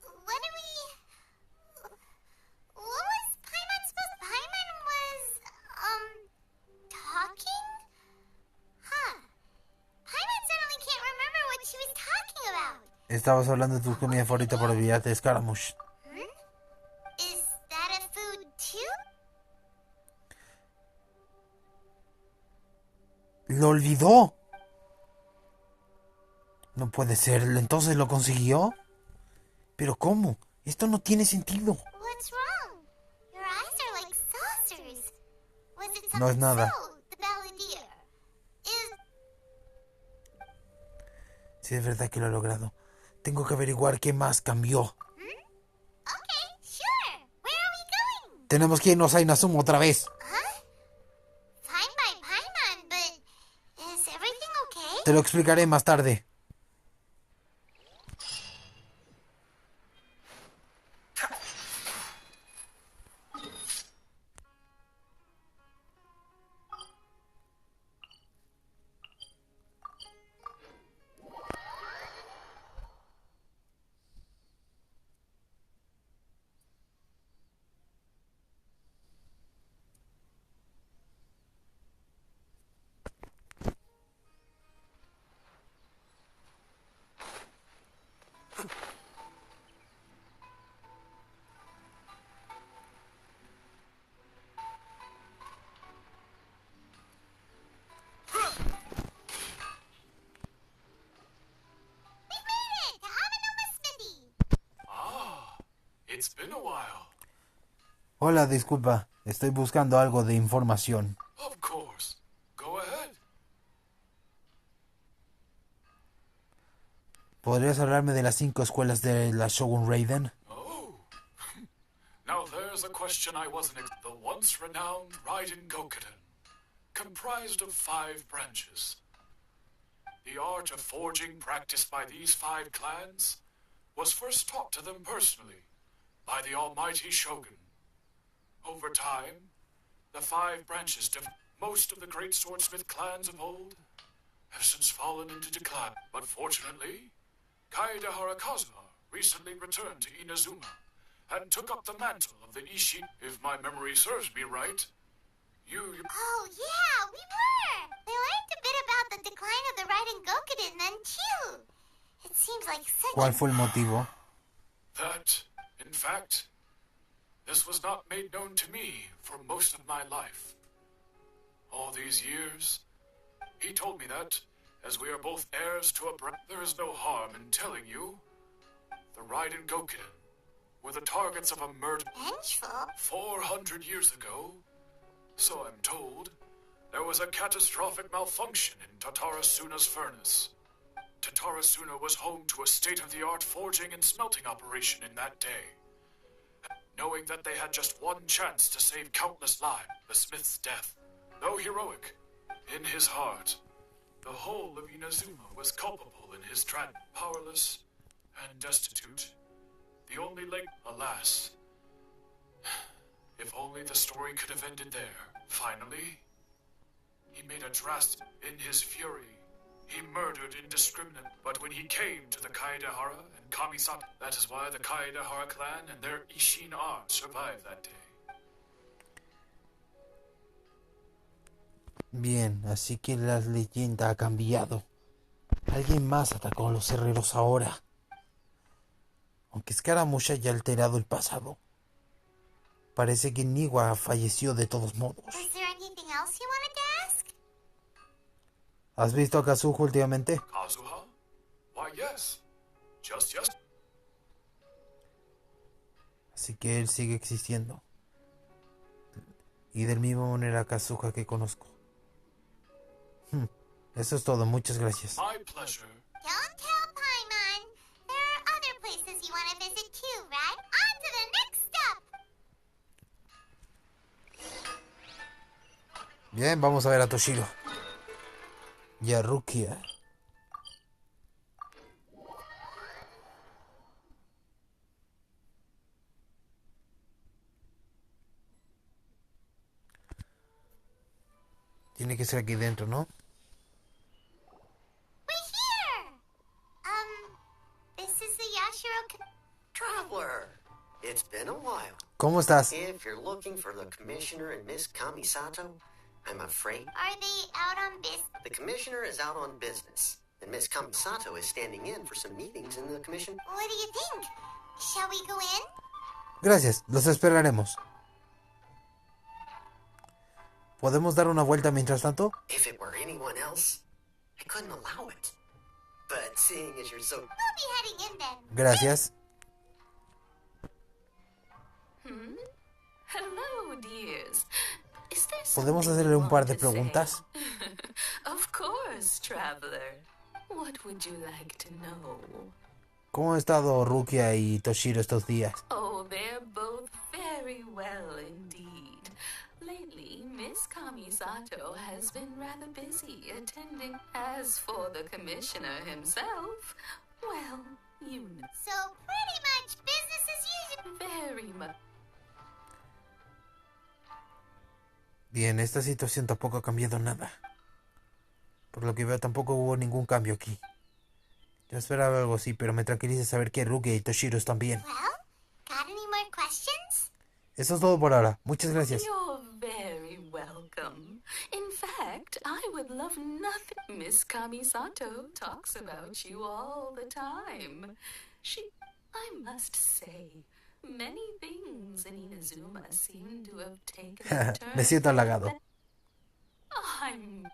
What do we... What was Paimon supposed... Paimon was, talking? Huh. Paimon suddenly can't remember what she was talking about. Estabas hablando de tu comida favorita por olvidarte de Scaramouche. Is that a food too? ¡Lo olvidó! No puede ser. ¿Entonces lo consiguió? ¿Pero cómo? Esto no tiene sentido. What's wrong? Your eyes are like saucers. Was it something? No es nada. So, the balladeer. Is... Si es verdad que lo he logrado. Tengo que averiguar qué más cambió. Okay, sure. Where are we going? Tenemos que irnos a Inazuma otra vez. Huh? Fine by Paimon, but is everything okay? Te lo explicaré más tarde. We made it! To Amanoma Smithy! It's been a while. Hola, disculpa. Estoy buscando algo de información. Of course. Go ahead. ¿Podrías hablarme de las 5 escuelas de la Shogun Raiden? Oh. Now there's a question I wasn't the once renowned Raiden Gokuden, comprised of 5 branches. The art of forging practiced by these 5 clans was first taught to them personally by the almighty Shogun. Over time, the 5 branches most of the great swordsmith clans of old have since fallen into decline. But fortunately, Kaede Harakazuha recently returned to Inazuma and took up the mantle of the Ishin. If my memory serves me right, you... Oh, yeah, we were! We learned a bit about the decline of the Raiden Gokuden then, too. It seems like such ¿Cuál fue el motivo? That, in fact, this was not made known to me for most of my life. All these years, he told me that, as we are both heirs to a there is no harm in telling you. The Raiden Gokuden were the targets of a murder vengeful. 400 years ago. So I'm told, there was a catastrophic malfunction in Tatarasuna's furnace. Tatarasuna was home to a state-of-the-art forging and smelting operation in that day. Knowing that they had just one chance to save countless lives, the smith's death, though heroic, in his heart, the whole of Inazuma was culpable in his powerless and destitute. The only link, alas. If only the story could have ended there. Finally, he made a drastic. In his fury, he murdered indiscriminately. But when he came to the Kaedehara and Kamisata, that is why the Kaedehara clan and their Ishin art survived that day. Bien, así que la leyenda ha cambiado. Alguien más atacó a los herreros ahora. Aunque Scaramouche haya alterado el pasado, parece que Niwa falleció de todos modos. Was there anything else you wanted to ask? ¿Has visto a Kazuha últimamente? Kazuha? Why, yes. Just yes. Así que él sigue existiendo. Y del mismo manera Kazuha que conozco. Eso es todo, muchas gracias. My pleasure. Don't tell Paimon. There are other places you want to visit too, right? On to the next stop! Bien, vamos a ver a Toshiro. Y a Rukia. Tiene que ser aquí dentro, ¿no? We're here! Traveler, it's been a while. ¿Cómo estás? If you're looking for the Commissioner and Miss Kamisato, I'm afraid Are they out on business? the Commissioner is out on business, and Miss Kamisato is standing in for some meetings in the Commission. What do you think? Shall we go in? Gracias, los esperaremos. ¿Podemos dar una vuelta mientras tanto? If it were anyone else, I couldn't allow it. But seeing as you're so... We'll be heading in then. Gracias. Hello, dears. Is there ¿Podemos something hacerle you un par de want to say? preguntas? Of course, traveler. What would you like to know? ¿Cómo han estado Rukia y Toshiro estos días? Oh, they're both very well indeed. Lately, Miss Kamisato has been rather busy attending. As for the commissioner himself, well, you know. So pretty much business as usual. Very much. Bien, esta situación tampoco ha cambiado nada. Por lo que veo, tampoco hubo ningún cambio aquí. Yo esperaba algo así, pero me tranquiliza saber que Rukia y Toshiro están bien. Well, got any more questions? Eso es todo por ahora. Muchas gracias. You're very welcome. In fact, I would love nothing. Miss Kamisato talks about you all the time. I must say, many things in Inazuma seem to have taken a turn. Me siento halagado.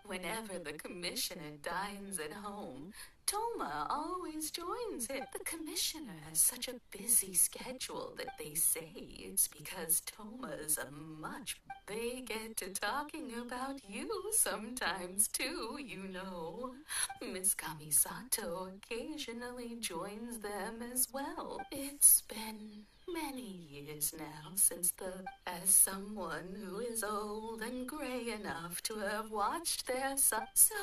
Whenever the commissioner dines at home, Toma always joins him. The commissioner has such a busy schedule that they say it's because Toma's a much... They get to talking about you sometimes, too, you know. Miss Kamisato occasionally joins them as well. It's been many years now since as someone who is old and gray enough to have watched their son. So,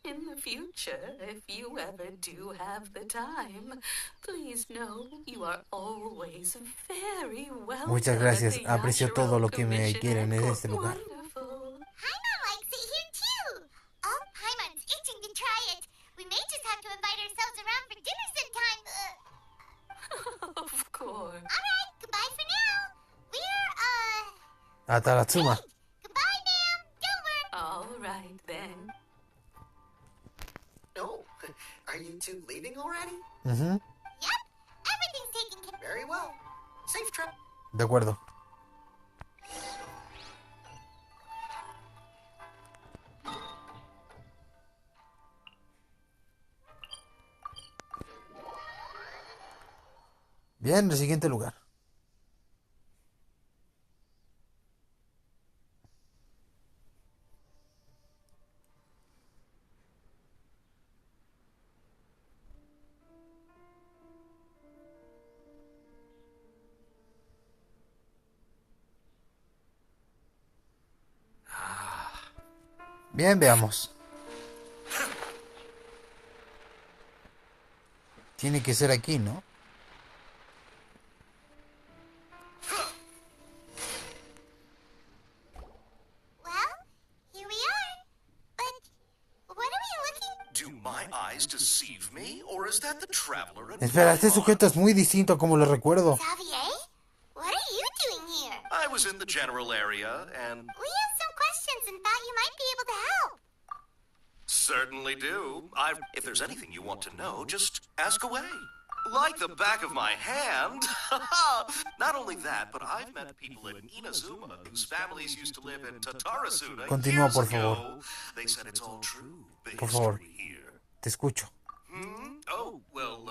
in the future, if you ever do have the time, please know you are always very welcome. Muchas gracias. Aprecio todo lo que me quieren en este lugar. Paimon likes it here too. Oh, Paimon's itching to try it. We may just have to invite ourselves around for dinner sometime. Of course. Alright, goodbye for now. We're, Ataratsuma. goodbye, ma'am. Don't worry. All right, then. Oh, are you two leaving already? Ujú. Yep, everything's taken care of. Very well. Safe trip. De acuerdo. Bien, el siguiente lugar. Bien, veamos. Tiene que ser aquí, ¿no? Well, here we are. But what are we looking? Do my eyes deceive me, or is that the traveler in Espera, este Paimon? sujeto es muy distinto a como lo recuerdo. Xavier? What are you doing here? I was in the general area, and We had some questions and thought you might be able to help. certainly do. If there's anything you want to know, just ask away. Like the back of my hand. Not only that, but I've met people in Inazuma whose families used to live in Tatarasuna Continúa, years por ago. favor. They said it's all true. The Por favor. history here. Te escucho. Oh, well,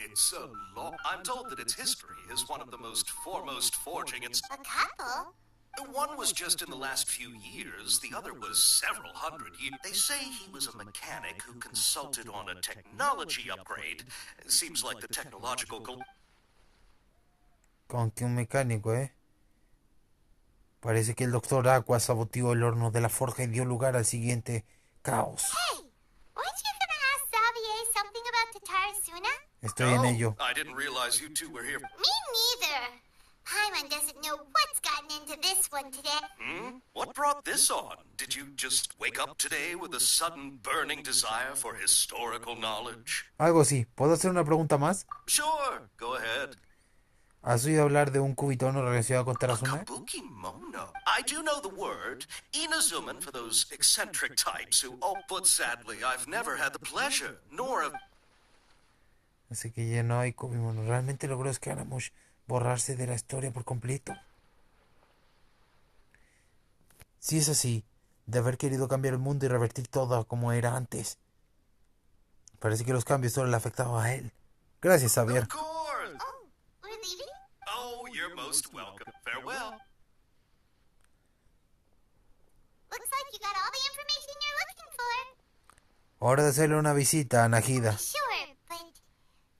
it's a law. I'm told that its history is one of the most foremost forging in... A couple? One was just in the last few years, the other was several hundred years. They say he was a mechanic who consulted on a technology upgrade. It seems like the technological... Con que un mecánico, ¿eh? Parece que el doctor Aqua saboteó el horno de la forja y dio lugar al siguiente caos. Hey, weren't you gonna ask Xavier something about Tatarasuna? Estoy en ello. I didn't realize you two were here. Me neither. Paimon doesn't know what's gotten into this one today. What brought this on? Did you just wake up today with a sudden burning desire for historical knowledge? Algo así. ¿Puedo hacer una pregunta más? Sure, go ahead. ¿Has oído hablar de un cubitono relacionado con Terasume? Kabuki mono. I do know the word. Inazuman for those eccentric types who, oh, but sadly, I've never had the pleasure, nor have... Así que ya no hay cubimono. ¿Realmente logró Scaramouche borrarse de la historia por completo? Si es así, de haber querido cambiar el mundo y revertir todo como era antes. Parece que los cambios solo le afectaban a él. Gracias, Xavier. Of course. Oh, we're leaving? Oh, you're most welcome. Farewell. Looks like you got all the information you're looking for. Hora de hacerle una visita a Nahida. Sure, but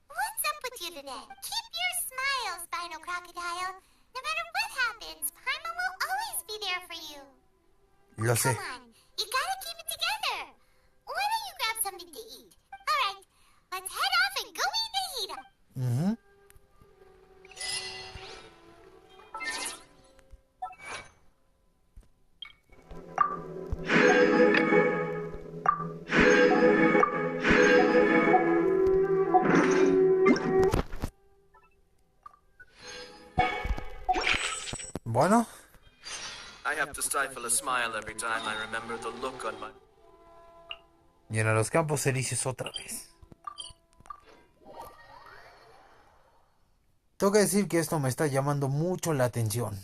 what's up with you today? Keep your smile, Spinal Crocodile. No matter what happens, Paimon will always be there for you. Lo sé. Come on, you gotta keep it together. Why don't you grab something to eat? All right, let's head off and go eat Nahida. Ujú. Bueno, I have to stifle a smile every time I remember the look on my... y en los campos elíseos otra vez. Tengo que decir que esto me está llamando mucho la atención.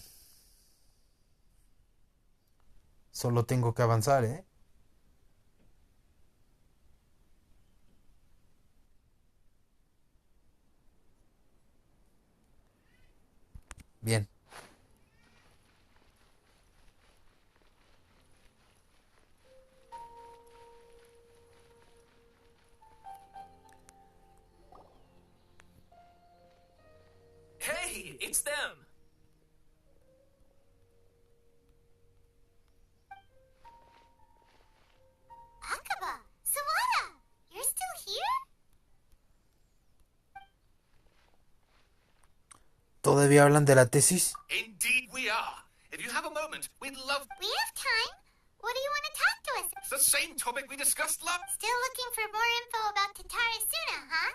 Solo tengo que avanzar, ¿eh? Bien. Hey, it's them! Akaba, Sawada, you're still here? ¿Todavía hablan de la tesis? Indeed we are. If you have a moment, we'd love... We have time. What do you want to talk to us? It's the same topic we discussed last... Still looking for more info about Tatara Suna, huh?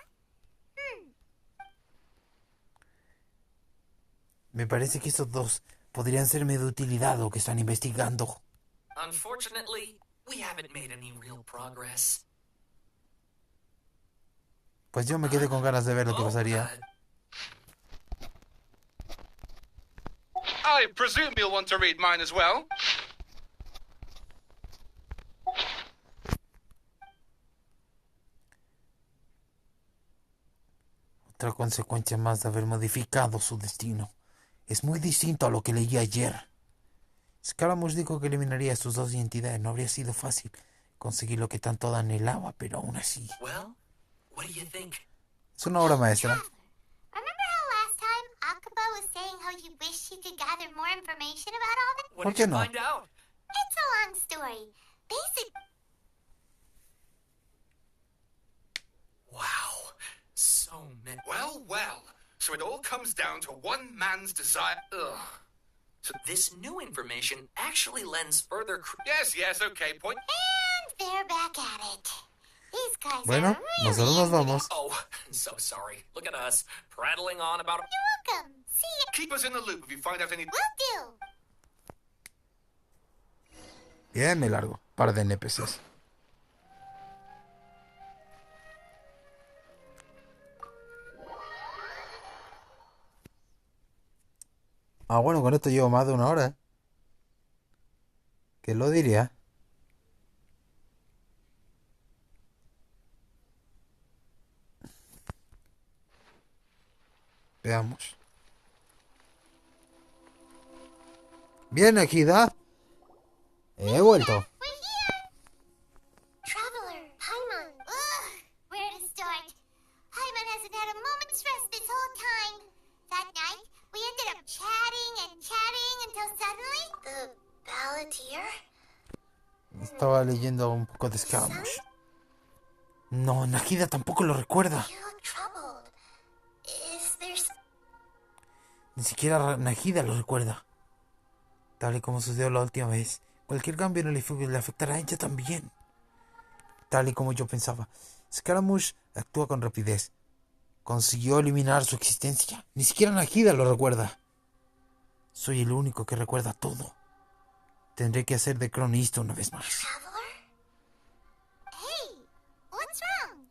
Me parece que estos dos podrían serme de utilidad o que están investigando. Unfortunately, we haven't made any real progress. Pues yo me quedé con ganas de ver lo que pasaría. I presume you'll want to read mine as well. Otra consecuencia más de haber modificado su destino. Es muy distinto a lo que leí ayer. Scaramouche dijo que eliminaría sus dos identidades. No habría sido fácil conseguir lo que tanto anhelaba, pero aún así. Well, what do you think? Es una obra maestra. Remember how last time Akaba was saying how he wished he could gather more information about all this? What ¿Por did qué you no? find out? It's a long story. Wow, so many. Well, well. So it all comes down to one man's desire... Ugh. So this new information actually lends further Yes, okay, point... And they're back at it. These guys Bueno, are really nosotros nos vamos. Oh, so sorry. Look at us, prattling on about... You're welcome. See ya. Keep us in the loop if you find out any... Will do. Bien, me largo. Par de NPCs. Ah, bueno, con esto llevo más de una hora. ¿Qué lo diría? Veamos. Bien, Ejida. He vuelto. We're here. Traveler, Paimon. Ugh, where to start? Paimon hasn't had a moment's rest this whole time. That night, we ended up chatting until suddenly... The balladeer? Estaba leyendo un poco de Scaramouche. No, Nahida tampoco lo recuerda. You look troubled. Is there... Ni siquiera Nagida lo recuerda. Tal y como sucedió la última vez, cualquier cambio en el enfoque le afectará a ella también. Tal y como yo pensaba, Scaramouche actúa con rapidez. Consiguió eliminar su existencia. Ni siquiera Nagida lo recuerda. Soy el único que recuerda todo. Tendré que hacer de cronista una vez más. Hey, what's wrong?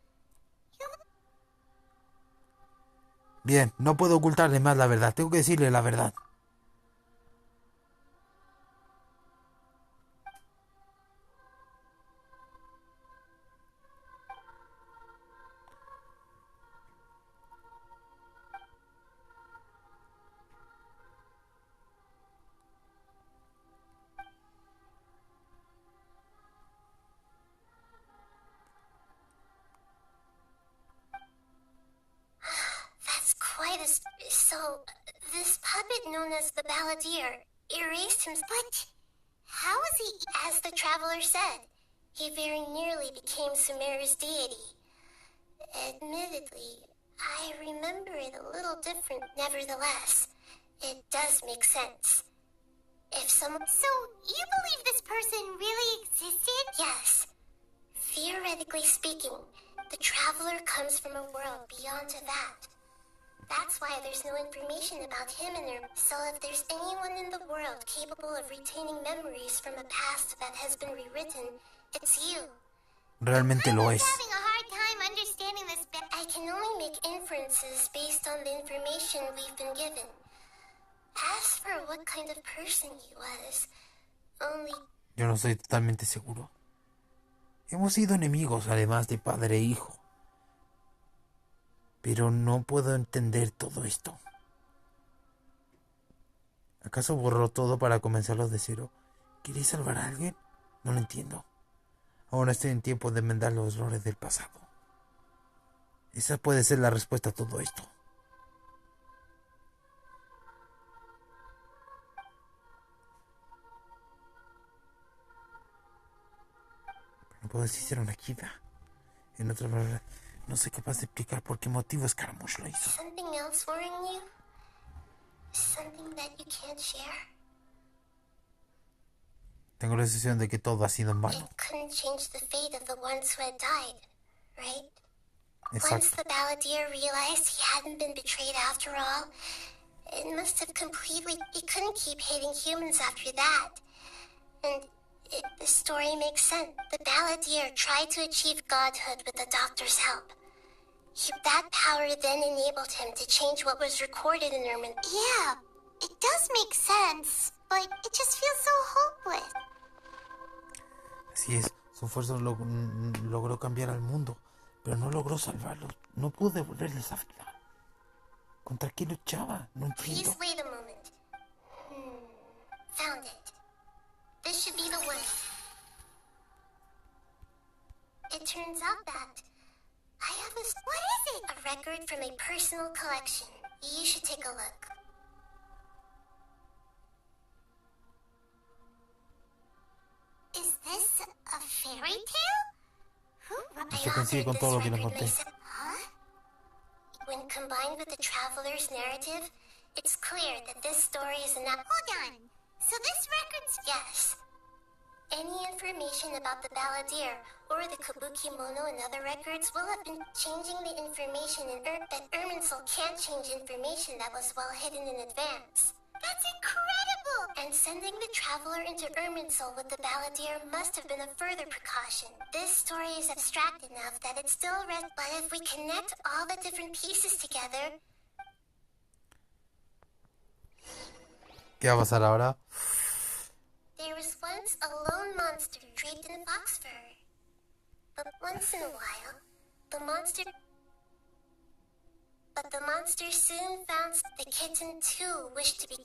Bien, no puedo ocultarle más la verdad. Tengo que decirle la verdad. That's quite a... So, this puppet known as the Balladeer erased him... But how is he... As the Traveler said, he very nearly became Sumeru's deity. Admittedly, I remember it a little different. Nevertheless, it does make sense. If someone... So, you believe this person really existed? Yes. Theoretically speaking, the Traveler comes from a world beyond to that. That's why there's no information about him in there. So if there's anyone in the world capable of retaining memories from a past that has been rewritten, it's you. Realmente lo es. I'm having a hard time understanding this. I can only make inferences based on the information we've been given. As for what kind of person he was, only... Yo no estoy totalmente seguro. Hemos sido enemigos, además de padre e hijo. Pero no puedo entender todo esto. ¿Acaso borró todo para comenzarlo de cero? ¿Quería salvar a alguien? No lo entiendo. Ahora estoy en tiempo de enmendar los errores del pasado. Esa puede ser la respuesta a todo esto. Pero no puedo decir una quita. En otras palabras, no soy capaz de explicar por qué motivo Scaramouche lo hizo. Something else worrying you? Something that you can't share? Tengo la sensación de que todo ha sido en vano. It couldn't change the fate of the ones who had died, right? Exacto. Once the Balladeer realized he hadn't been betrayed after all, it must have completely... He couldn't keep hating humans after that. And the story makes sense. The Balladeer tried to achieve godhood with the Doctor's help. That power then enabled him to change what was recorded in Ermin. Yeah, it does make sense, but it just feels so hopeless. Así es, su fuerza logró cambiar al mundo, pero no logró salvarlos. No pudo devolverles la vida. ¿Contra qué luchaba? No entiendo. Please wait a moment. Found it. This should be the one. It turns out that I have a... What is it? A record from a personal collection. You should take a look. Is this a fairy tale? Esto coincide con todo lo que le conté. Huh? When combined with the Traveler's narrative, it's clear that this story is an... Hold on. So this record's... Yes. Any information about the Balladeer or the Kabuki Mono and other records will have been changing the information in that Irminsul can't change information that was well hidden in advance. That's incredible! And sending the Traveler into Irminsul with the Balladeer must have been a further precaution. This story is abstract enough that it still rests, but if we connect all the different pieces together... ¿Qué va a pasar ahora? There was once a lone monster draped in fox fur. But once in a while, the monster soon found the kitten too wished to be...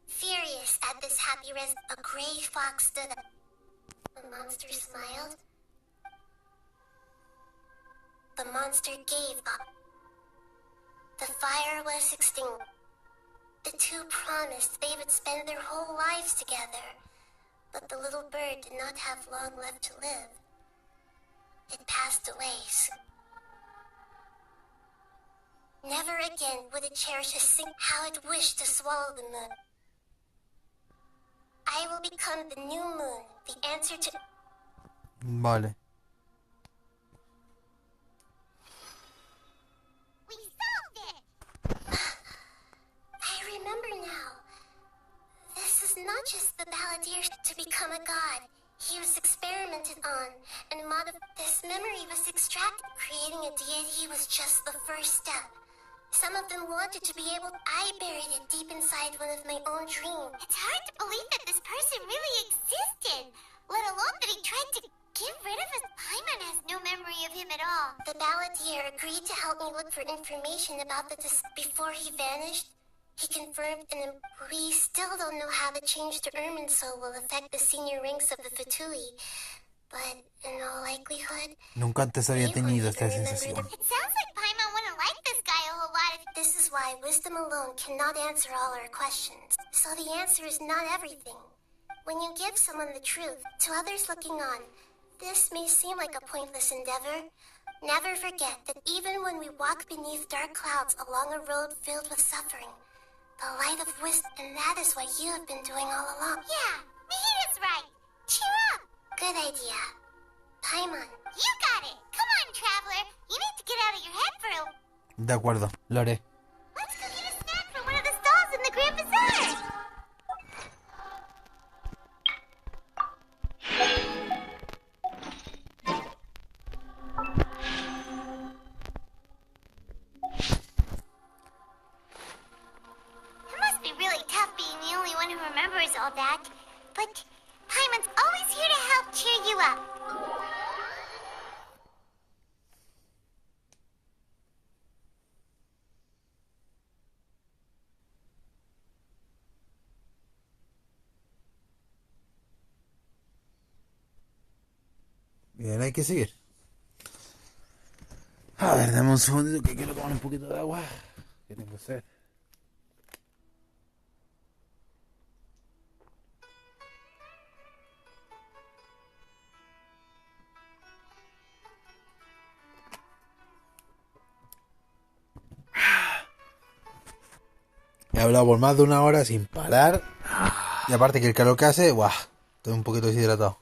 Furious at this happy a gray fox stood up. The monster smiled. The monster gave up. The fire was extinguished. The two promised they would spend their whole lives together, but the little bird did not have long left to live. It passed away. Never again would it cherish a how it wished to swallow the moon. I will become the new moon, the answer to... Vale. We solved it! I remember now. This is not just the balladeer to become a god. He was experimented on and this memory was extracted. Creating a deity was just the first step. Some of them wanted to be able... I buried it deep inside one of my own dreams. It's hard to believe that this person really existed, let alone that he tried to get rid of us. Paimon has no memory of him at all. The balladeer agreed to help me look for information about the before he vanished. He confirmed, and we still don't know how the change to Irminsul will affect the senior ranks of the Fatui. But in all likelihood... Nunca antes había tenido esta sensación. It sounds like Paimon wouldn't like this guy a whole lot if... This is why wisdom alone cannot answer all our questions. So the answer is not everything. When you give someone the truth, to others looking on, this may seem like a pointless endeavor. Never forget that even when we walk beneath dark clouds along a road filled with suffering, the light of wisdom, and that is what you have been doing all along. Yeah, Mihida's right. Cheer up. Good idea. Paimon. You got it. Come on, traveler. You need to get out of your head for a... De acuerdo, lo haré. Let's go get a snack from one of the stalls in the Grand Bazaar. It must be really tough being the only one who remembers all that. But Paimon's always here to help cheer you up. Bien, hay que seguir. A ver, dame un segundito que quiero tomar un poquito de agua. Que tengo sed. He hablado por más de una hora sin parar. Y aparte que el calor que hace, ¡buah! Estoy un poquito deshidratado.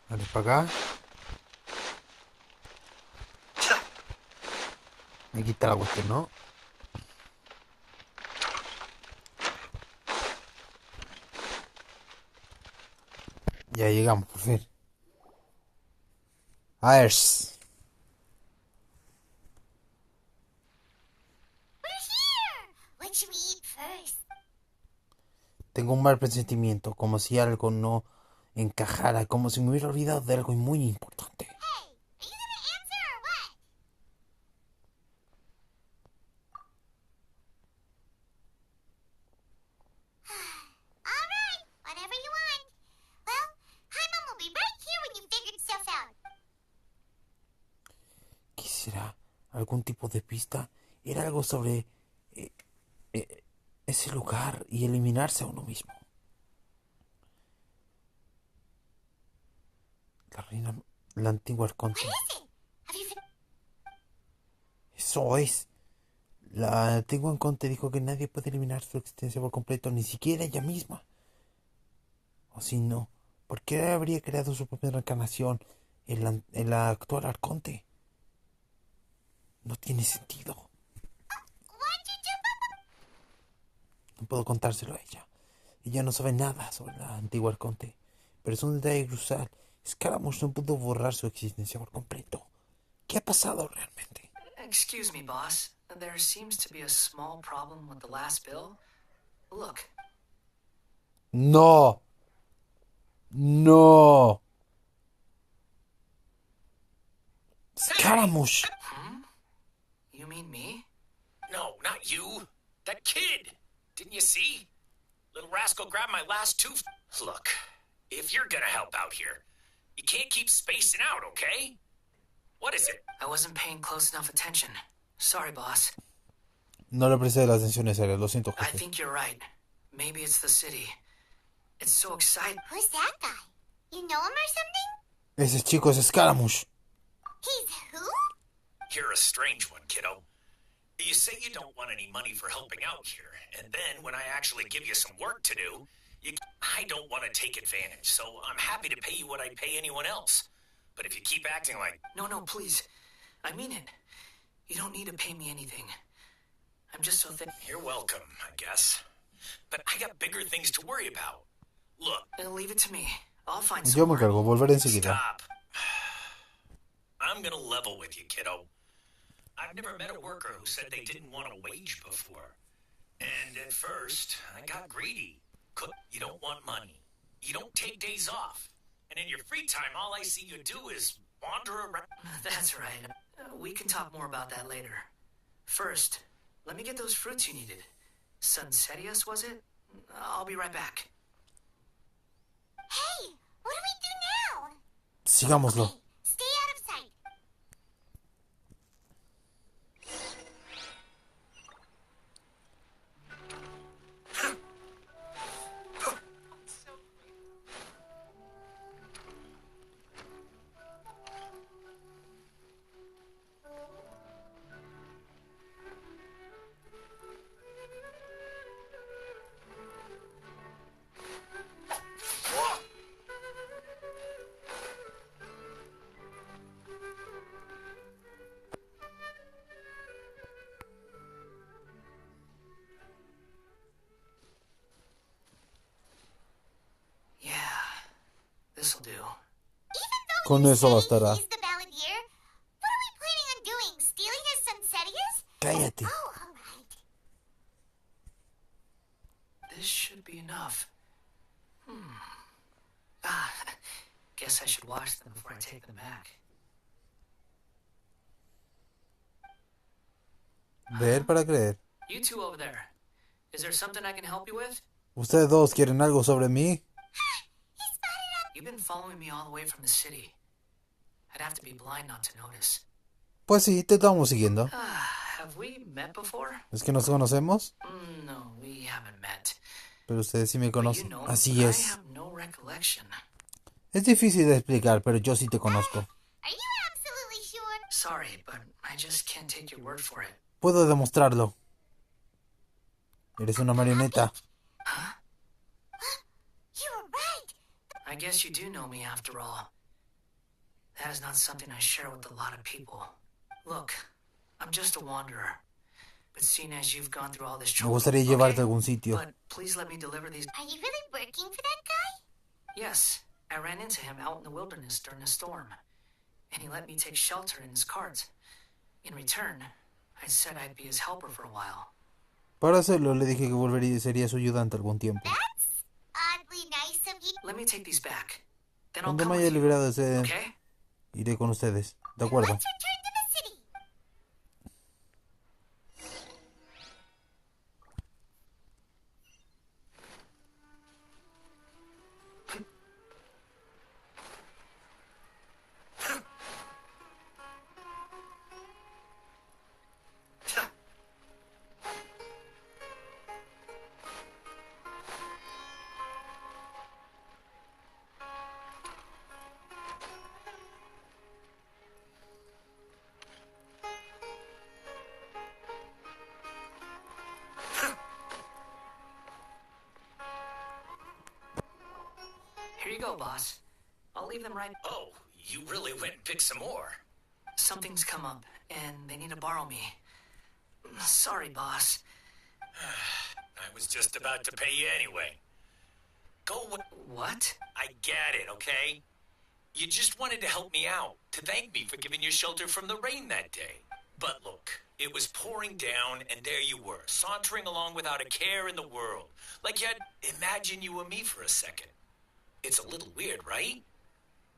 Vale, para acá. Aquí está la cuestión, ¿no? Ya llegamos, por fin. A ver. Tengo un mal presentimiento, como si algo no encajara, como si me hubiera olvidado de algo muy importante. ¿Qué será? ¿Algún tipo de pista? Era algo sobre ese lugar y eliminarse a uno mismo. La reina, la antigua arconte. Eso es. La antigua Conte dijo que nadie puede eliminar su existencia por completo, ni siquiera ella misma. O si no, ¿por qué habría creado su propia reencarnación en la actual Arconte? No tiene sentido. No puedo contárselo a ella. Ella no sabe nada sobre la antigua Arconte. Pero es un detalle crucial. Scaramouche no pudo borrar su existencia por completo. ¿Qué ha pasado realmente? Excuse me, boss. There seems to be a small problem with the last bill. Look. ¡No! ¡No! ¡Scaramouche! You mean me? No, not you. That kid. Didn't you see? Little rascal grabbed my last tooth. Look, if you're gonna help out here, you can't keep spacing out, okay? What is it? I wasn't paying close enough attention. Sorry, boss. No le presté la atención necesaria, lo siento, I jefe. think you're right. Maybe it's the city. It's so exciting. Who's that guy? You know him or something? Ese chico es Scaramouche. He's who? You're a strange one, kiddo. You say you don't want any money for helping out here, and then when I actually give you some work to do, I don't want to take advantage, so I'm happy to pay you what I'd pay anyone else. But if you keep acting like... No, please. I mean it. You don't need to pay me anything. I'm just so thin. You're welcome, I guess. But I got bigger things to worry about. Look. Leave it to me. I'll find Yo me somewhere. encargo, volveré enseguida. Stop. I'm gonna level with you, kiddo. I've never met a worker who said they didn't want a wage before. And at first, I got greedy. You don't want money. You don't take days off. And in your free time, all I see you do is wander around. That's right. We can talk more about that later. First, let me get those fruits you needed. Sunsetias, was it? I'll be right back. Hey, what do we do now? Sigámoslo. Okay, stay out of sight. Yeah, this'll do. Con eso bastará. He's the balladeer. What are we planning on doing? Stealing his sunsetias? Cállate. Oh, all right. This should be enough. Guess I should wash them before I take them back. Ver para creer. You two over there. Is there something I can help you with? ¿Ustedes dos quieren algo sobre mí? You've been following me all the way from the city. I'd have to be blind not to notice. Pues sí, te estamos siguiendo. Have we met before? ¿Es que nos conocemos? No, we haven't met. Pero ustedes sí me But you conocen. know, Así I es. have no recollection. Es difícil de explicar, pero yo sí te conozco. Are you absolutely sure? Sorry, but I just can't take your word for it. Puedo demostrarlo. Eres una marioneta. You were right. I guess you do know me after all. That is not something I share with a lot of people. Look, I'm just a wanderer. But seeing as you've gone through all this Me trouble, gustaría llevarte a okay, algún sitio. but please let me deliver these. Are you really working for that guy? Yes, I ran into him out in the wilderness during a storm, and he let me take shelter in his cart. In return, I said I'd be his helper for a while. Para hacerlo, le dije que volvería y sería su ayudante algún tiempo. That's oddly nice of you. Let me take these back. Then I'll Cuando come me with haya you, librado de ese, okay? iré con ustedes. ¿De acuerdo? Let's return to the city. go, boss. I'll leave them right... Oh, you really went and picked some more. Something's come up, and they need to borrow me. Sorry, boss. I was just about to pay you anyway. Go What? I get it, okay? You just wanted to help me out, to thank me for giving you shelter from the rain that day. But look, it was pouring down, and there you were, sauntering along without a care in the world. Like you'd imagine you were me for a second. It's a little weird, right?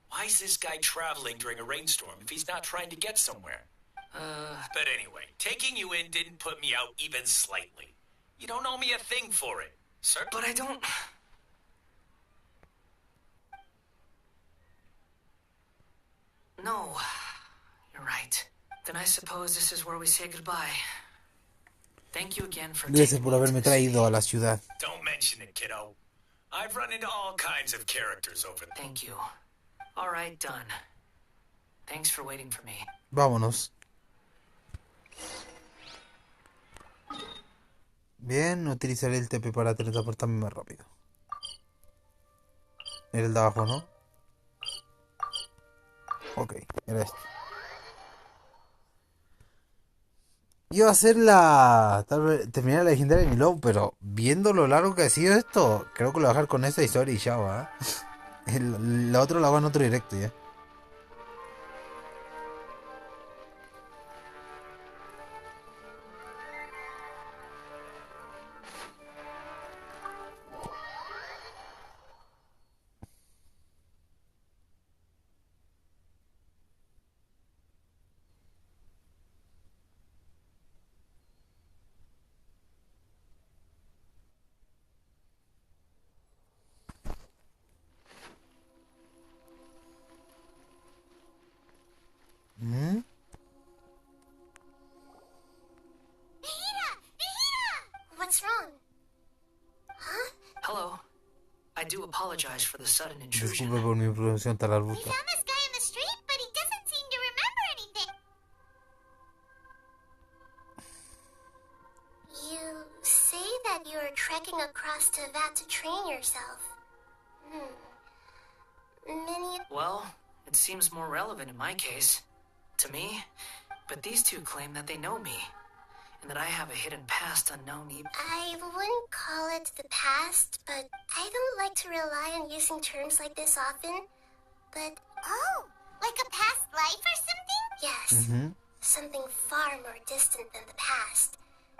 Why is this guy traveling during a rainstorm if he's not trying to get somewhere? But anyway, taking you in didn't put me out even slightly. You don't owe me a thing for it, sir. But I don't... No, you're right. Then I suppose this is where we say goodbye. Thank you again for... Gracias por haberme traído a la ciudad. Don't mention it, kiddo. I've run into all kinds of characters over there. Thank you. All right, done. Thanks for waiting for me. Vámonos. Bien, utilizaré el TP para teletransportarme más rápido. Era el de abajo, ¿no? Ok, era este. Iba a hacer tal vez terminar la legendaria de mi low, pero viendo lo largo que ha sido esto, creo que lo voy a dejar con esta historia y ya va. La otra la hago en otro directo ya. What's wrong? Huh? Hello. I do apologize for the sudden intrusion. Disculpe por mi pronunciación tan We arbusta. found this guy in the street, but he doesn't seem to remember anything. You say that you are trekking across to Vat to train yourself. Many... Well, it seems more relevant in my case. To me. But these two claim that they know me. And that I have a hidden past unknown even... I wouldn't call it the past, but I don't like to rely on using terms like this often. But... Oh, like a past life or something? Yes. Something far more distant than the past.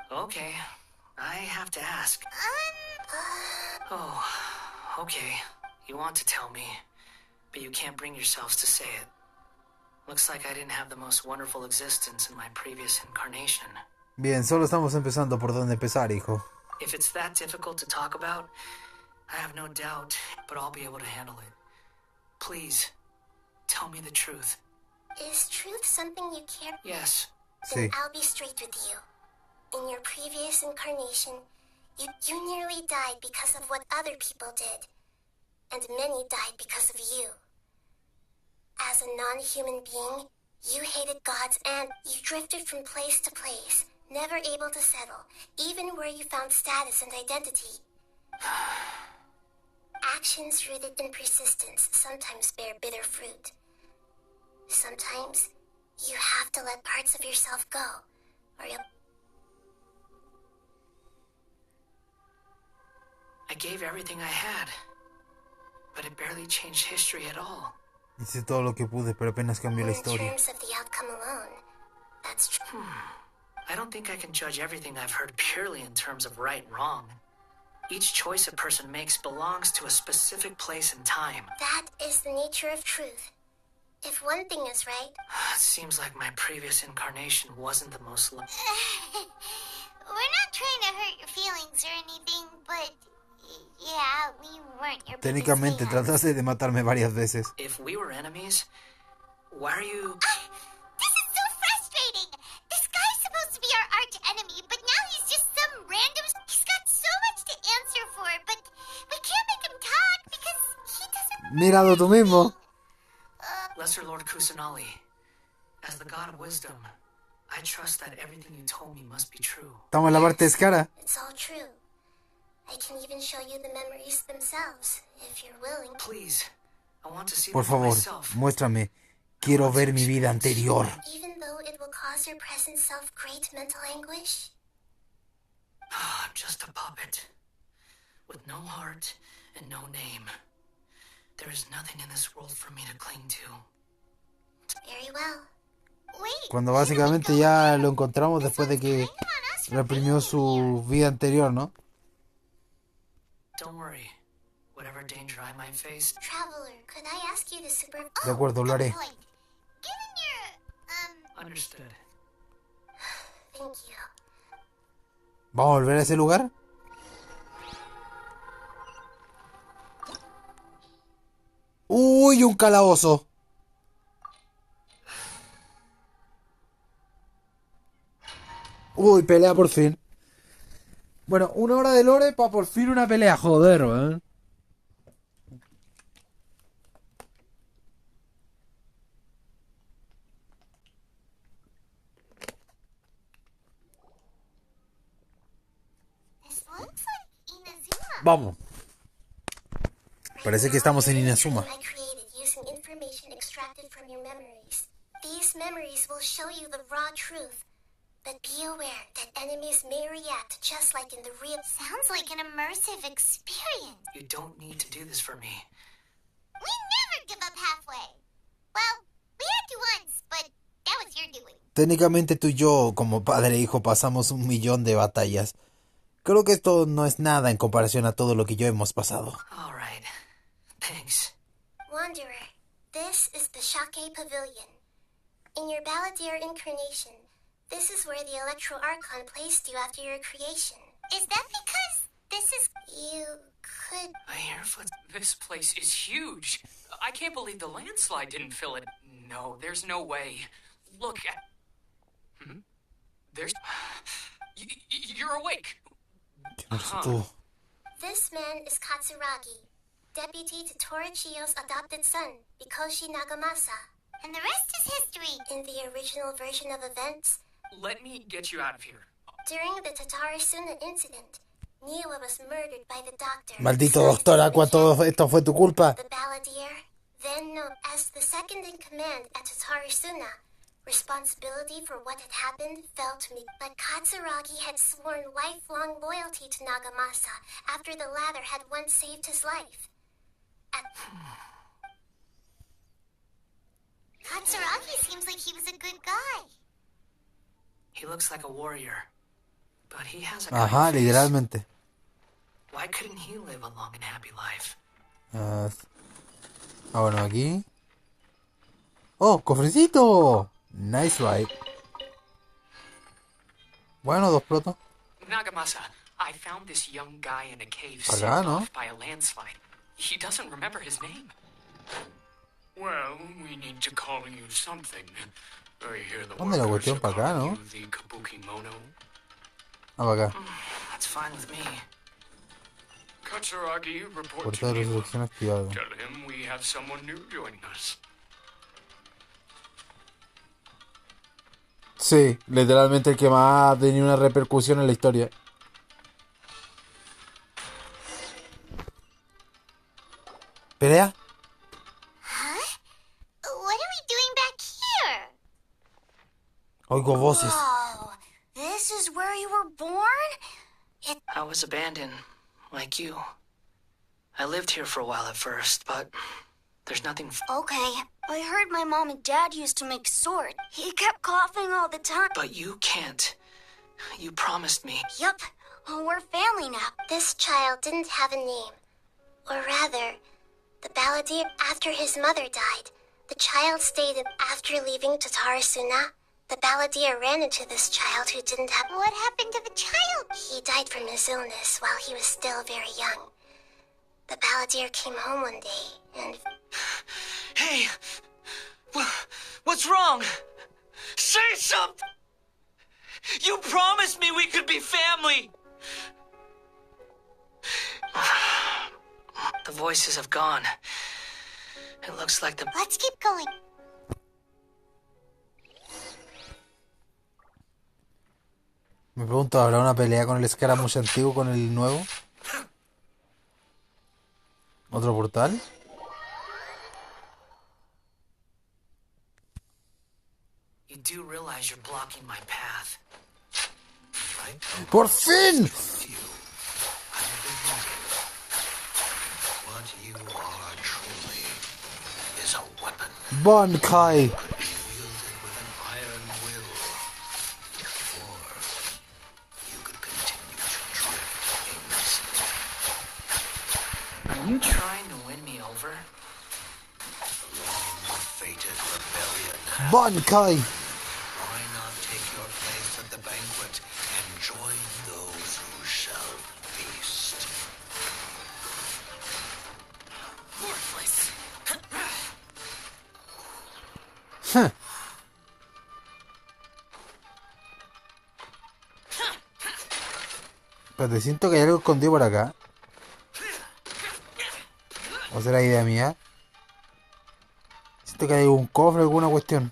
Okay. I have to ask. Oh, okay. You want to tell me, but you can't bring yourselves to say it. Looks like I didn't have the most wonderful existence in my previous incarnation. Bien, solo estamos empezando por donde empezar, hijo. If it's that difficult to talk about, I have no doubt, but I'll be able to handle it. Please, tell me the truth. Is truth something you care? Yes. Then Sí. I'll be straight with you. In your previous incarnation, you nearly died because of what other people did. And many died because of you. As a non-human being, you hated gods and you drifted from place to place, never able to settle, even where you found status and identity. Actions rooted in persistence sometimes bear bitter fruit. Sometimes, you have to let parts of yourself go, or you'll... I gave everything I had, but it barely changed history at all. Hice todo lo que pude, pero apenas cambió la In historia. terms of the outcome alone, that's true. I don't think I can judge everything I've heard purely in terms of right and wrong. Each choice a person makes belongs to a specific place and time. That is the nature of truth. If one thing is right, It seems like my previous incarnation wasn't the most... We're not trying to hurt your feelings or anything, but yeah, we weren't your biggest Técnicamente fans. trataste de matarme varias veces. If we were enemies, why are you... This is so frustrating. This guy's supposed to be our arch enemy, but now he's just some random... He's got so much to answer for, but we can't make him talk because he doesn't... Míralo tú mismo. Lesser Lord Kusanali, as the god of wisdom, I trust that everything you told me must be true. Estamos en la parte descara. it's all true. I can even show you the memories themselves, if you're willing. Please, I want to see Por them for favor, myself. muéstrame. Quiero ver mi vida anterior. Even though it will cause your present self great mental anguish? I'm just a puppet. With no heart and no name. There is nothing in this world for me to cling to. Very well. Wait, Cuando básicamente ya lo encontramos después de que reprimió su vida anterior, ¿no? Don't worry. Whatever danger I might face. Traveler, could I ask you to super... De acuerdo, lo haré. Given your, Understood. Thank you. ¿Vamos a volver a ese lugar? ¡Uy, un calabozo! Uy, pelea por fin. Bueno, 1 hora de lore para por fin una pelea, joder, ¿eh? this looks like Inazuma. Vamos. Parece que estamos en Inazuma. I created using information extracted from your memories. These memories will show you the raw truth. But be aware that enemies may react just like in the real... Sounds like an immersive experience. You don't need to do this for me. We never give up halfway. Well, we had to once, but that was your doing. Técnicamente tú y yo, como padre e hijo, pasamos 1.000.000 de batallas. Creo que esto no es nada en comparación a todo lo que yo hemos pasado. All right. Thanks. Wanderer, this is the Shake Pavilion. In your Balladeer incarnation, this is where the Electro Archon placed you after your creation. Is that because this is... You could... I hear this place is huge. I can't believe the landslide didn't fill it. No, there's no way. Look at... There's... You're awake. ¿Quién eres tú? This man is Katsuragi, deputy to Torichiyo's adopted son, Mikoshi Nagamasa. And the rest is history. In the original version of events, Let me get you out of here. during the Tatarasuna incident, Niwa was murdered by the doctor. Maldito doctora, ¿cuánto esto fue tu culpa? The Balladeer, then known as the second in command at Tatarasuna, responsibility for what had happened fell to me. But Katsuragi had sworn lifelong loyalty to Nagamasa after the latter had once saved his life. Katsuragi seems like he was a good guy. He looks like a warrior. But he has a Ajá, kind face. literalmente. Why couldn't he live a long and happy life? Bueno, aquí. ¡Oh, cofrecito! Nice ride. Bueno, 2 protos. Nagamasa, I found this young guy in a cave Acá, saved ¿no? off by a landslide. He doesn't remember his name. Well, we need to call you something. I hear the ¿Dónde la workers cuestión? are Para acá, calling ¿no? you the Kabuki Mono. Ah, para acá. That's fine with me. Katsuragi, report Puerta to de me. resolución activado. Tell him we have someone new joining us. Sí, literalmente el que más ha tenido una repercusión en la historia. ¿Pelea? Huh? What are we doing back here? Oigo voces. Oh, this is where you were born? I was abandoned, like you. I lived here for a while at first, but there's nothing. Okay, I heard my mom and dad used to make swords. He kept coughing all the time. But you can't. You promised me. Yup, we're family now. This child didn't have a name. Or rather, the Balladeer, after his mother died, the child stayed in. After leaving Tatarasuna, the Balladeer ran into this child who didn't have... What happened to the child? He died from his illness while he was still very young. The Balladeer came home one day, and... Hey! What's wrong? Say something! You promised me we could be family! The voices have gone. It looks like the... Let's keep going. Me pregunto, ¿habrá una pelea con el Scaramouche antiguo con el nuevo? ¿Otro portal? do realize you're blocking my path. ¡Por fin! What you are truly is a weapon. Bankai. Wielded with an iron will. Or you could continue to drift aimlessly. Are you trying to win me over? Long-fated rebellion. Bankai. Why not take your place at the banquet and join those who shall feast? Worthless. Huh. Pero siento que hay algo escondido por acá. ¿O será idea mía? Siento que hay un cofre, alguna cuestión.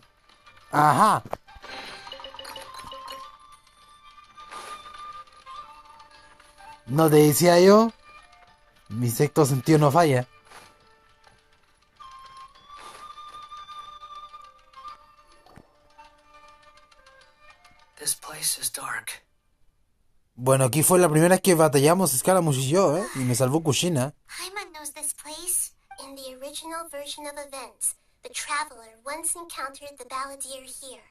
¡Ajá! ¿No te decía yo? Mi sexto sentido no falla. This place is dark. Bueno, aquí fue la primera vez que batallamos Scaramouche y yo, ¿eh? Y me salvó Kushina. Paimon knows this place. In the original version of events, the traveler once encountered the balladeer here.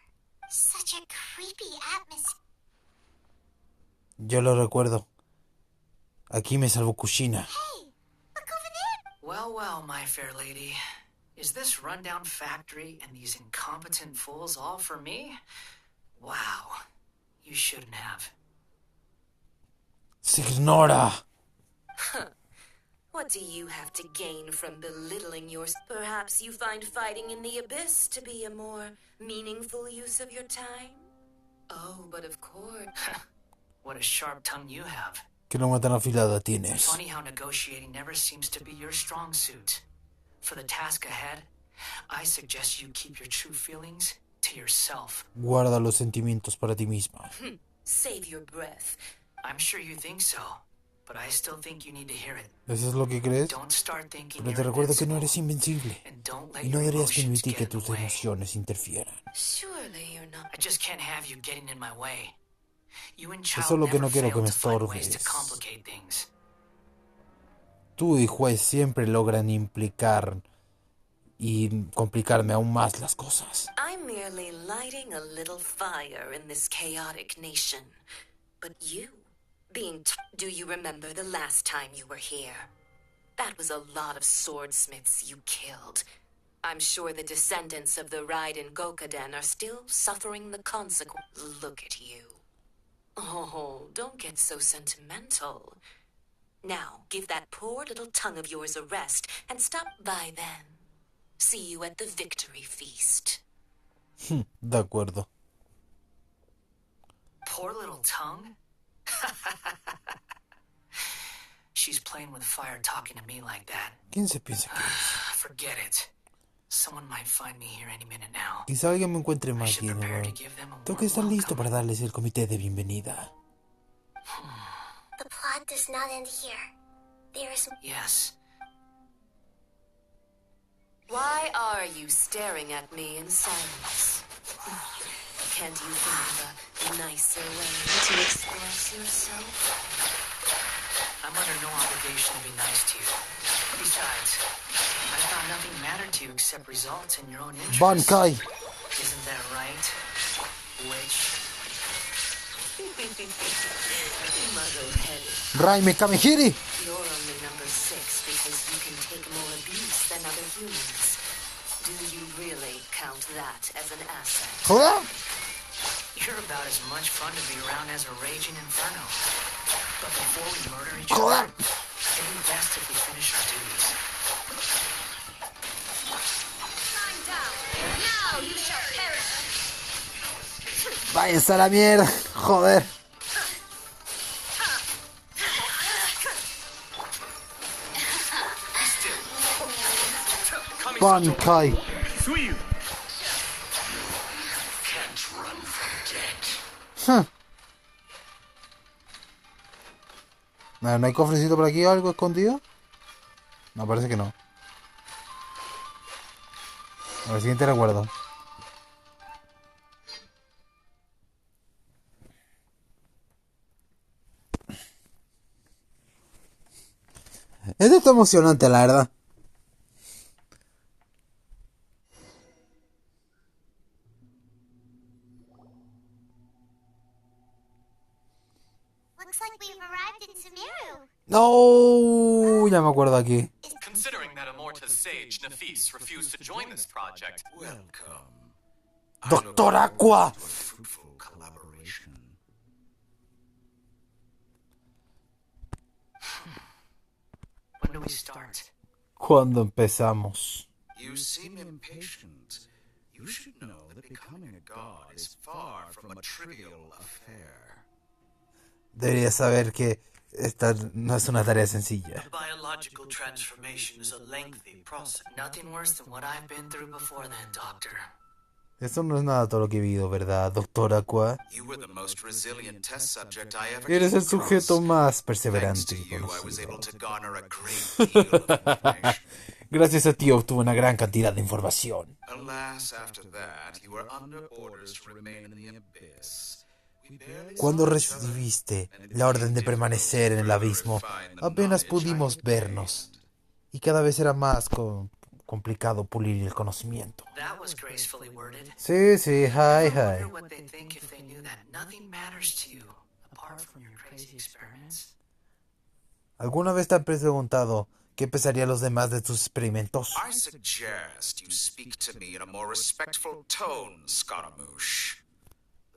Such a creepy atmosphere. Yo lo recuerdo. Aquí me salvó Kushina. Hey, look over there. Well, well, my fair lady. Is this rundown factory and these incompetent fools all for me? Wow. You shouldn't have. Signora. What do you have to gain from belittling yours? Perhaps you find fighting in the abyss to be a more meaningful use of your time? Oh, but of course. What a sharp tongue you have. Qué lengua tan afilada tienes. Funny how negotiating never seems to be your strong suit. For the task ahead, I suggest you keep your true feelings to yourself. Guarda los sentimientos para ti misma. Save your breath. I'm sure you think so, but I still think you need to hear it. ¿Eso es lo que crees? Don't start thinking Pero te you're recuerdo que no invincible, eres invencible. and don't let Y no your deberías emotions permitir que get in tus the way. emociones interfieran. Surely you're not. I just can't have you getting in my way. You and Eso Child es lo que never no quiero que fail me to find ways estorbes. to complicate things. Tú y Juez siempre logran implicar y complicarme aún más las cosas. I'm merely lighting a little fire in this chaotic nation. But you, do you remember the last time you were here? That was a lot of swordsmiths you killed. I'm sure the descendants of the Raiden Gokaden are still suffering the consequences. Look at you. Oh, don't get so sentimental. Now, give that poor little tongue of yours a rest and stop by then. See you at the victory feast. De acuerdo. Poor little tongue? She's playing with fire talking to me like that. ¿Quién se piensa que es? Forget it. Someone might find me here any minute now. Quizá alguien me encuentre I más should aquí en el prepare to lugar. give them a Tengo que warm estar listo welcome. para darles el comité de bienvenida. The plot does not end here. There is Yes. Why are you staring at me in silence? Can't you think of a nicer way to express yourself? I'm under no obligation to be nice to you. Besides, I thought nothing mattered to you except results and your own interests. Bankai. Isn't that right? Witch. Muddle-headed. Raime Kamehiri. You're only number 6 because you can take more abuse than other humans. Do you really count that as an asset? Joder. You're about as much fun to be around as a raging inferno. But before we murder each Joder. other, it'd be best if we finish our duties. Climb down. Now you shall perish. Váyanse a la mierda. Joder. Bankai. ¿No hay cofrecito por aquí o algo escondido? No, parece que no. A ver, siguiente recuerdo. Esto está emocionante, la verdad. Looks like we've arrived in Sumeru. No, ya me acuerdo aquí. Considering that Amorta's sage, Nafis, refused to join this project. Welcome. Doctor Aqua. Fruitful collaboration. When do we start? ¿Cuándo empezamos? You seem impatient. You should know that becoming a god is far from a trivial affair. Deberías saber que esta no es una tarea sencilla. Biological transformation is a lengthy process. Nothing worse than what I've been through before then, Doctor. Eso no es nada todo lo que he vivido, ¿verdad, Doctor Aqua? You were the most resilient test subject I ever Eres came el sujeto across. más Thanks perseverante to que you, he I was able conocido. to garner a great deal of information. Gracias a ti obtuve una gran cantidad de información. Alas, after that, you were under orders to remain in the abyss. We barely Cuando saw each other, recibiste and it la orden became de difficult permanecer en el to abismo, refine the apenas knowledge I pudimos had vernos. gained. Y cada vez era más complicado pulir el conocimiento. That was gracefully worded. Sí, sí, hi, Ever hi. wonder what they'd think if they knew that nothing matters to you apart from your crazy experiments? ¿Alguna vez te han preguntado qué pensarían los demás de tus experimentos? I suggest you speak to me in a more respectful tone, Scaramouche.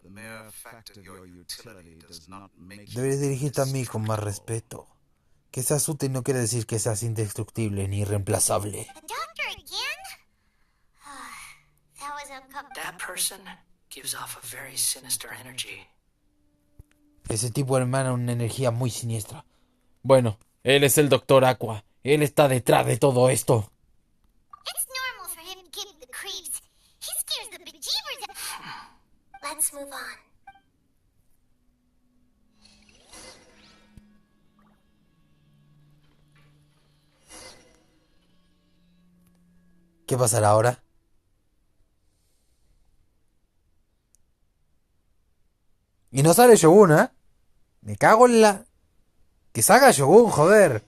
The mere fact of your utility does not make you Deberías dirigirte a mí con más indestructible. respeto. Que seas útil no quiere decir que seas indestructible ni irreemplazable. The doctor again? That was uncomfortable. That person gives off a very sinister energy. Ese tipo emana una energía muy siniestra. Bueno, él es el Doctor Aqua. Él está detrás de todo esto. It's normal for him to give you the creeps. He scares the bejeebers out. Let's move on. ¿Qué pasará ahora? Y no sale Shogun, ¿eh? Me cago en la... Que salga Shogun, joder.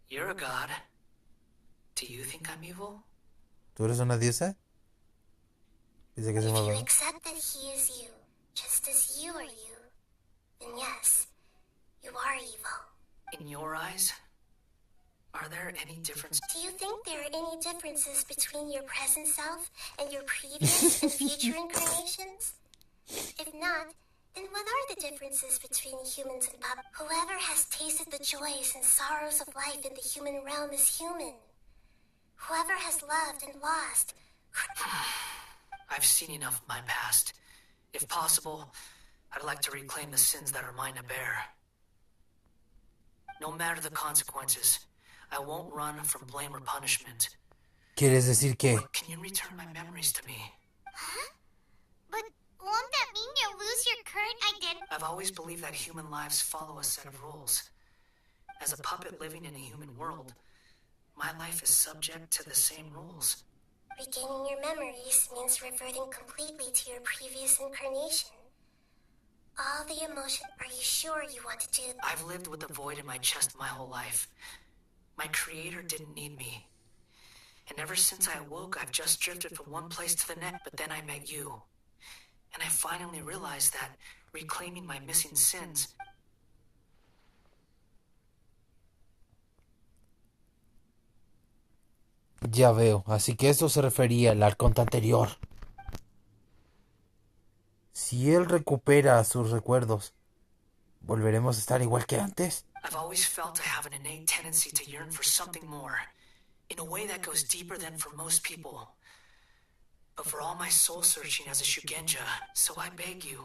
You're a god. Do you think I'm evil? ¿Tú eres una diosa? Dice que es If you malvado. accept that he is you, just as you are you, then yes, you are evil. In your eyes, are there any differences? Do you think there are any differences between your present self and your previous and future incarnations? If not, then what are the differences between humans and pup? Whoever has tasted the joys and sorrows of life in the human realm is human. Whoever has loved and lost. I've seen enough of my past. If possible, I'd like to reclaim the sins that are mine to bear. No matter the consequences, I won't run from blame or punishment. ¿Quieres decir que... Can you return my memories to me? Huh? But won't that mean you'll lose your current identity? I've always believed that human lives follow a set of rules. As a puppet living in a human world, my life is subject to the same rules. Regaining your memories means reverting completely to your previous incarnation. All the emotion. Are you sure you want to do that? I've lived with a void in my chest my whole life. My creator didn't need me. And ever since I awoke, I've just drifted from one place to the next, but then I met you. And I finally realized that reclaiming my missing sins... Ya veo, así que eso se refería al arconte anterior. Si él recupera sus recuerdos, ¿volveremos a estar igual que antes? I've always felt I have an innate tendency to yearn for something more, in a way that goes deeper than for most people. But for all my soul searching as a Shugenja, so I beg you,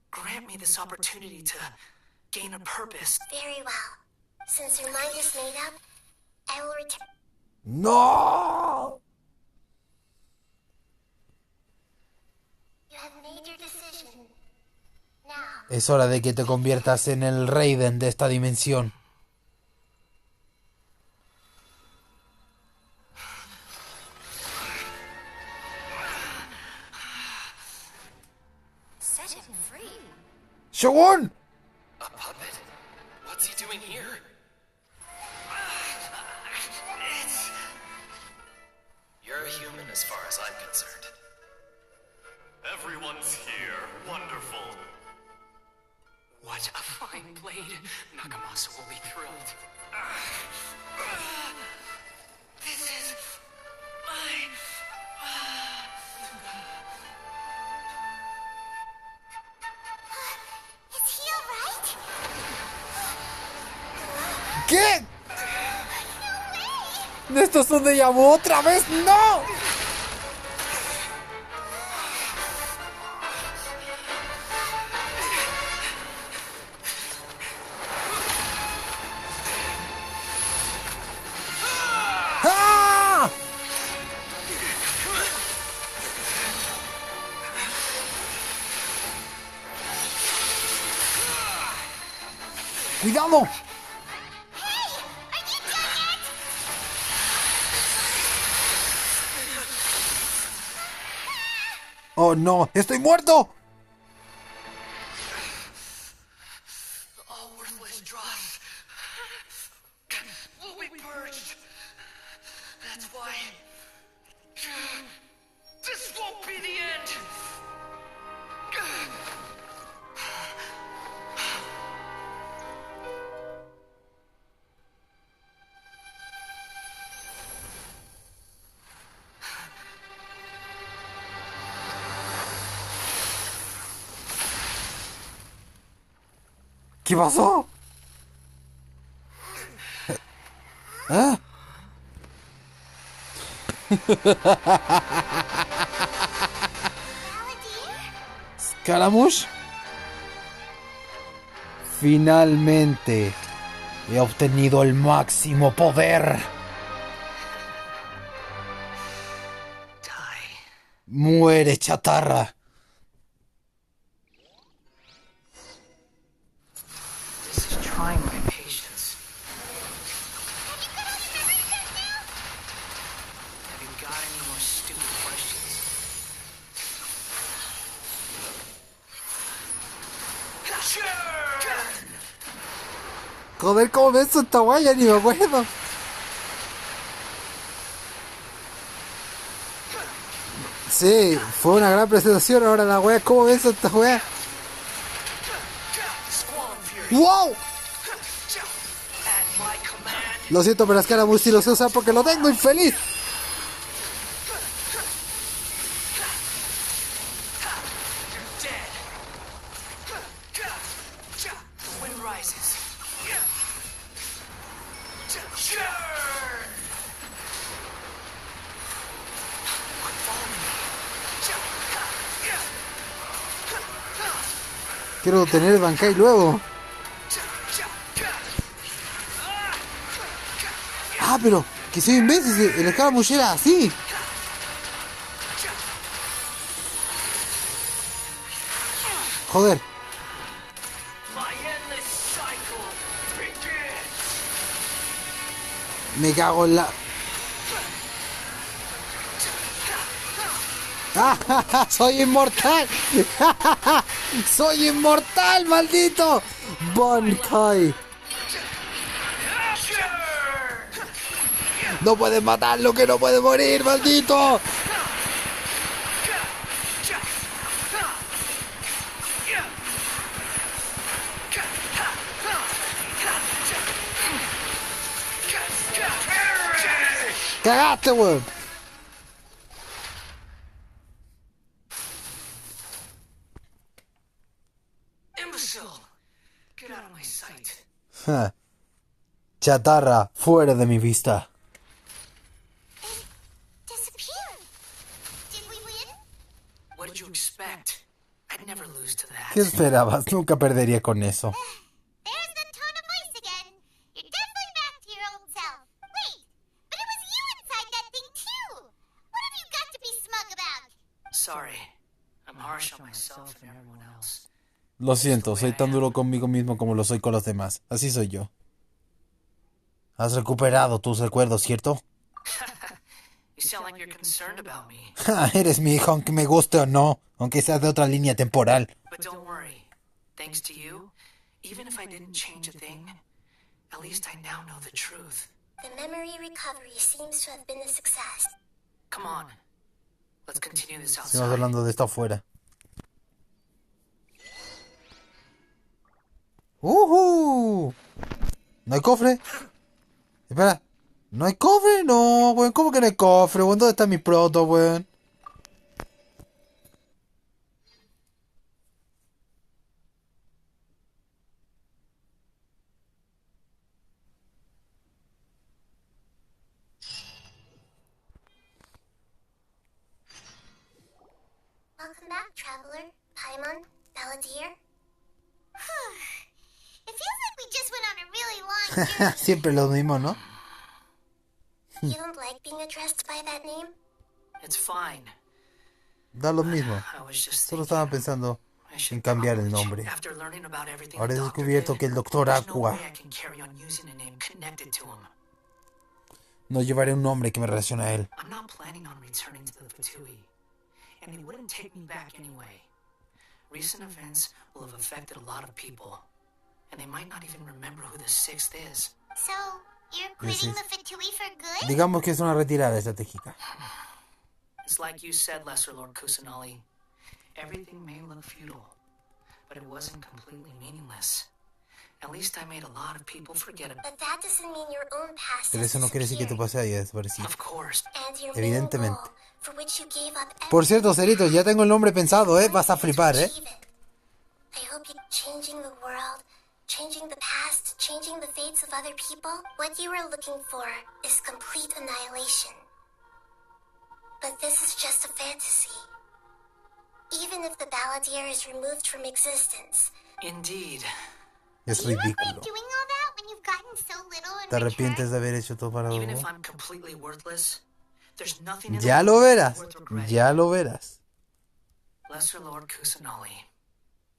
grant me this opportunity to gain a purpose. Very well. Since your mind is made up, I will return. ¡No! You have made your decision. Now, Es hora de que te conviertas en el Raiden de esta dimensión. set him free. ¡Shogun! A puppet? What's he doing here? You're a human as far as I'm concerned. Everyone's here. Wonderful. What a fine blade. Nacimiento will be thrilled. This is my... Is he alright? ¿Qué? ¿Esto es un déjà vu otra vez? ¡No! ¡Ah! ¡Cuidado! ¡Oh no! ¡Estoy muerto! All worthless dross will be purged. That's why... This won't be the end! ¿Qué pasó? ¿Ah? ¿Scaramouche? Finalmente he obtenido el máximo poder. Muere, chatarra. This is trying my patience. Have you got any more stupid questions? Joder, ¿cómo ves esta guaya? Ni me acuerdo. Sí, fue una gran presentación. Ahora la wea, ¿cómo ves esta wea? ¡Wow! Lo siento, pero Scaramouche sí lo sé usar porque lo tengo infeliz. Quiero tener el Bankai luego. Ah, pero que soy imbécil, el Scaramouche era así. Joder. Me cago en la... ¡Soy inmortal! ¡Soy inmortal, maldito! Bankai. No puedes matarlo, que no puede morir, maldito. ¡Cagaste, weón! Chatarra, fuera de mi vista. ¿Qué esperabas? Nunca perdería con eso. Lo siento, soy tan duro conmigo mismo como lo soy con los demás. Así soy yo. Has recuperado tus recuerdos, ¿cierto? Eres mi hijo, aunque me guste o no, aunque seas de otra línea temporal. Thanks to you, even if I didn't change a thing, at least I now know the truth. The memory recovery seems to have been a success. Come on. Let's continue this Estamos outside. hablando de esto afuera. ¡No hay cofre! Espera. ¿No hay cofre? No, weón. ¿Cómo que no hay cofre, weón? ¿Dónde está mi proto, weón? Welcome back, traveler. Paimon, Balladeer. It feels like we just went on a really long journey. Siempre lo mismo, ¿no? You don't like being addressed by that name? It's fine. Da lo mismo. I was just Solo estaba pensando en cambiar el nombre. after learning about everything Ahora he the doctor descubierto did, que el Doctor there's no Aqua way I can carry on using a name connected to him. no llevaré un nombre que me relacione a él. I'm not planning on returning to the Fatui, and they wouldn't take me back anyway. Recent events will have affected a lot of people, and they might not even remember who the sixth is. So, you're quitting the Fatui for good? Digamos que es una retirada estratégica. It's like you said, Lesser Lord Kusanali. Everything may look futile, but it wasn't completely meaningless. At least I made a lot of people forget about it. But that doesn't mean your own past Pero has eso no quiere decir que tu disappeared. pasado haya desaparecido. Of course. And your main Evidentemente. goal, for which you gave up Por cierto, Cerito, ya tengo el nombre pensado, ¿eh? Vas a flipar, ¿eh? achieve it. I hope you changing the world, changing the past, changing the fates of other people. What you were looking for is complete annihilation. But this is just a fantasy. Even if the Balladeer is removed from existence, Indeed. Es Do you regret ridículo. doing all that when you've gotten so little in ¿Te arrepientes return? de haber hecho todo para Even algo? if I'm completely worthless, there's nothing in Ya the lo world verás. worth regretting. Ya lo verás. Lesser Lord Kusanali,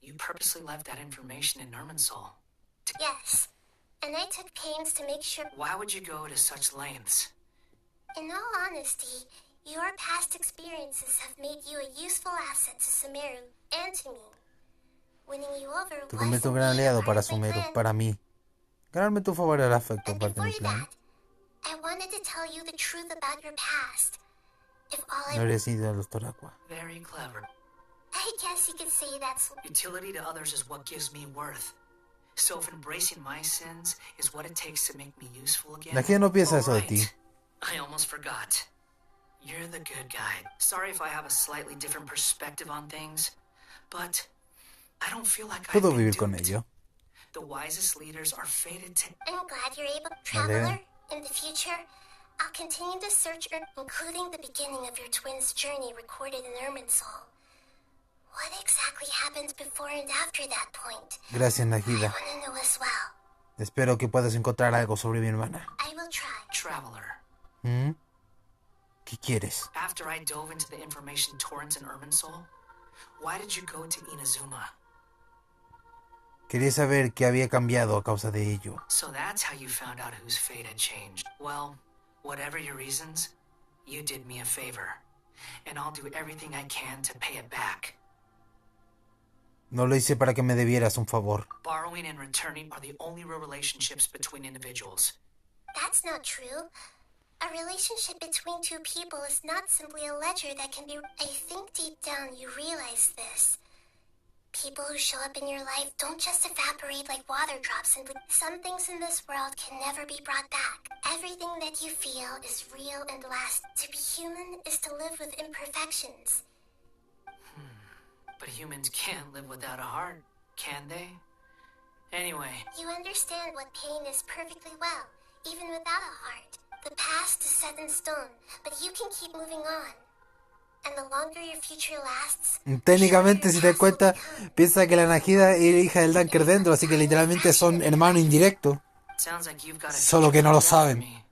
you purposely left that information in Irminsul. yes. And I took pains to make sure. Why would you go to such lengths? In all honesty, your past experiences have made you a useful asset to Sumeru and to me. Winning you over Te wasn't convierto en un gran really aliado part para of my Sumeru, plan. para mí. Ganarme tu favor era afecto And parte de before mi plan. that, I wanted to tell you the truth about your past. If all No I... eres ido al Doctor Aqua. Very clever. I guess you could say that's... Utility to others is what gives me worth. So if embracing my sins is what it takes to make me useful again, La gente no piensa eso de alright. ti. I almost forgot. You're the good guy. Sorry if I have a slightly different perspective on things, but I don't feel like I've Puedo been vivir con duped. ello. The wisest leaders are fated to... I'm glad you're able... Traveler, in the future, I'll continue to search, including the beginning of your twins' journey recorded in Irminsul. What exactly happened before and after that point? Gracias, I Najida. want to know as well. Espero que puedas encontrar algo sobre mi hermana. I will try. Traveler. ¿Mm? ¿Qué quieres? After I dove into the information torrents in Irminsul, why did you go to Inazuma? Quería saber qué había cambiado a causa de ello. So that's how you found out whose fate had changed. Well, whatever your reasons, you did me a favor. And I'll do everything I can to pay it back. No lo hice para que me debieras un favor. Borrowing and returning are the only real relationships between individuals. That's not true. A relationship between two people is not simply a ledger that can be... I think deep down you realize this. People who show up in your life don't just evaporate like water drops and some things in this world can never be brought back. Everything that you feel is real and lasts. To be human is to live with imperfections. But humans can't live without a heart, can they? Anyway, You understand what pain is perfectly well, even without a heart. The past is set in stone, but you can keep moving on. And the longer your future lasts, Técnicamente, si te das cuenta, piensa que la Najida era hija del Danker dentro, así que literalmente son hermanos indirectos. sounds like you've got a Solo que no lo future planned saben. for me.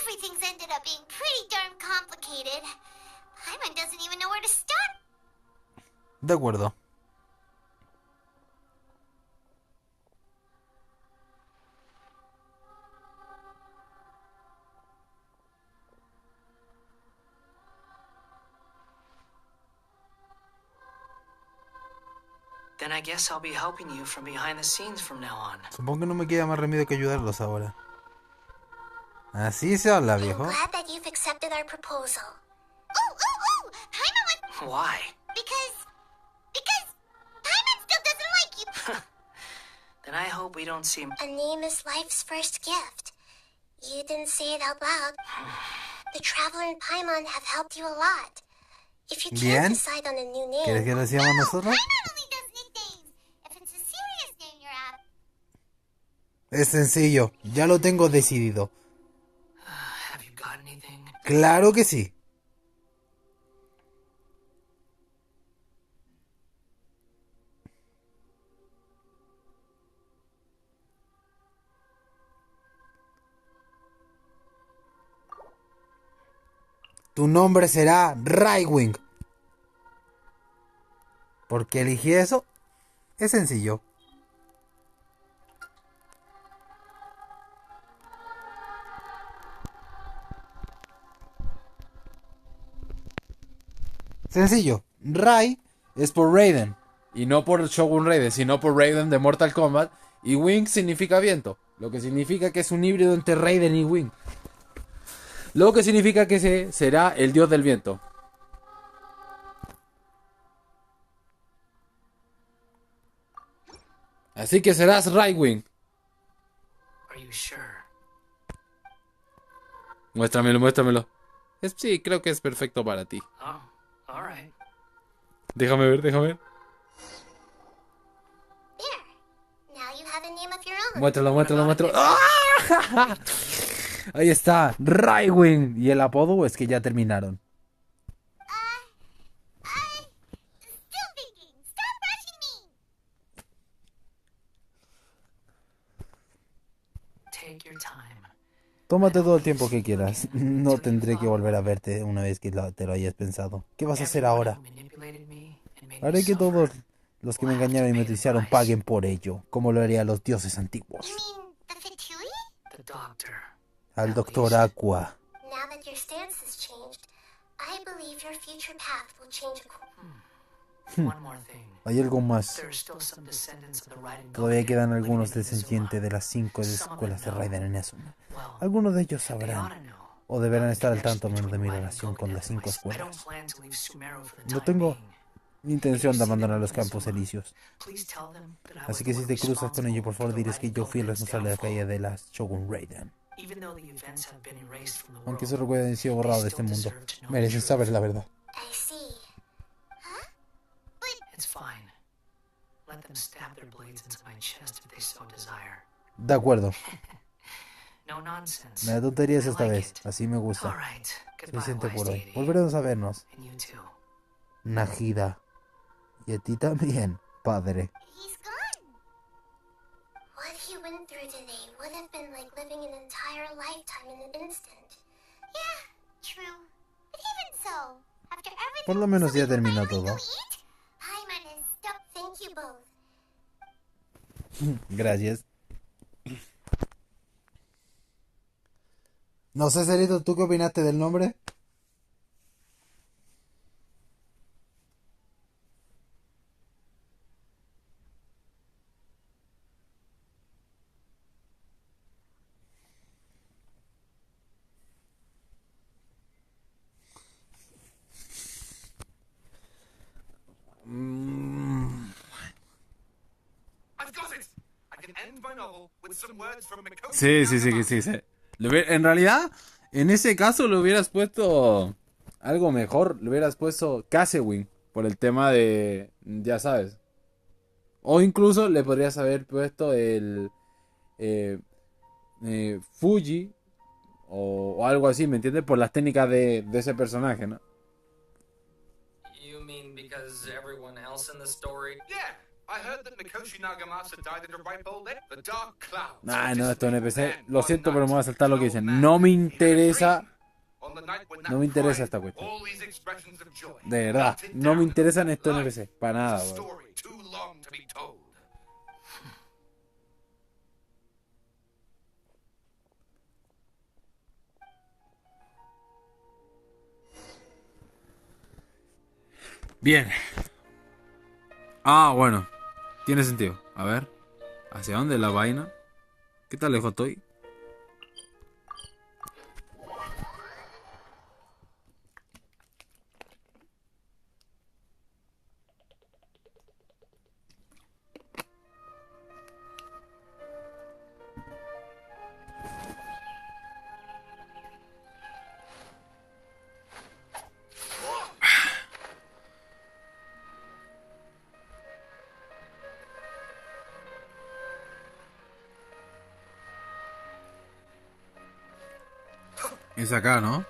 Everything's ended up being pretty darn complicated. Paimon doesn't even know where to start. De acuerdo. Then I guess I'll be helping you from behind the scenes from now on. Supongo que no me queda más remedio que ayudarlos ahora. Así se habla, I'm viejo. glad that you've accepted our proposal. Paimon was... Why? Because Paimon still doesn't like you. Then I hope we don't see... A name is life's first gift. You didn't say it out loud. The Traveler and Paimon have helped you a lot. If you Bien. can't decide on a new name... ¿Quieres que lo decíamos nosotros? Paimon only does nicknames. If it's a serious name you're after... Es sencillo, ya lo tengo decidido. Have you got anything? Claro que sí. Tu nombre será Raiwing. ¿Por qué elegí eso? Es sencillo. Sencillo. Rai es por Raiden. Y no por Shogun Raiden, sino por Raiden de Mortal Kombat. Y Wing significa viento. Lo que significa que es un híbrido entre Raiden y Wing. Lo que significa que será el dios del viento. Así que serás Raiwing. Are you sure? Muéstramelo, muéstramelo. Sí, creo que es perfecto para ti. Oh, all right. Déjame ver, déjame ver. There. Now you have a name of your own. Muéstralo, muéstralo, muéstralo. ¡Ah! Ahí está, Raiwing. ¿Y el apodo es que ya terminaron? Still thinking. Stop rushing me. Take your time. Tómate todo el tiempo que quieras. No tendré que volver a verte una vez que te lo hayas pensado. ¿Qué vas a hacer ahora? Haré que todos los que me engañaron y me utilizaron paguen por ello, como lo harían los dioses antiguos. The doctor. Al doctor Aqua. Now that your stance has changed, I believe your future path will change accordingly. One more thing. Hay algo más. There are still some descendants of the Raiden Todavía Goten quedan living algunos in Inazuma. descendientes de las 5 escuelas de Raiden en Inazuma. Well, Algunos de ellos they ought sabrán, to know. o deberán estar al The tanto connection menos de mi between relación Raiden con Goten las and 5 Ice. I don't escuelas. plan to leave Sumeru for the No time tengo being. intención de abandonar los campos elíseos. Please tell them that I was Así the que si one te cruzas con ellos, por responsible favor, for the diles que Raiden yo fui el Goten's responsable de la caída downfall. de las Shogun Raiden. Even though the events have been erased from the Aunque world, su recuerdo haya sido borrado de este they mundo, still deserve to know the merecen truth. saber la verdad. I see. It's fine. Let them stab their blades into my chest if they so desire. De acuerdo. No nonsense. Me da tonterías I esta like vez. it. Así me All gusta. right. Suficiente Goodbye, por wise hoy. deity. Volveremos a vernos. And you too. Najida. Y a ti también, padre. He's gone. What he went through today would have been like living an entire lifetime in an instant. Yeah, true. But even so, after everything... Por lo menos ya so we can terminó finally todo. go eat? Paimon is stuck. Thank you both. Gracias. No sé, Cerito, ¿tú qué opinaste del nombre? I've got it! I can end my novel with some words from Mikoshi Sí, sí, sí, sí, sí. En realidad, en ese caso le hubieras puesto algo mejor. Le hubieras puesto Casewing por el tema de, ya sabes. O incluso le podrías haber puesto el Fuji o algo así, ¿me entiendes? Por las técnicas de ese personaje, ¿no? You mean because everyone else in the story? Yeah, I heard that Mikoshi Nagamasa died at a ripe old age. The Dark Cloud. Ah, no, esto es NPC. Lo siento, pero me voy a saltar lo que dicen. No me interesa. No me interesa esta cuestión. All these expressions of joy. De verdad, no me interesan estos NPC. Para nada, güey. Story too long to be told. Bien. Ah, bueno. Tiene sentido. A ver. ¿Hacia dónde la vaina? ¿Qué tan lejos estoy? Es acá, ¿no?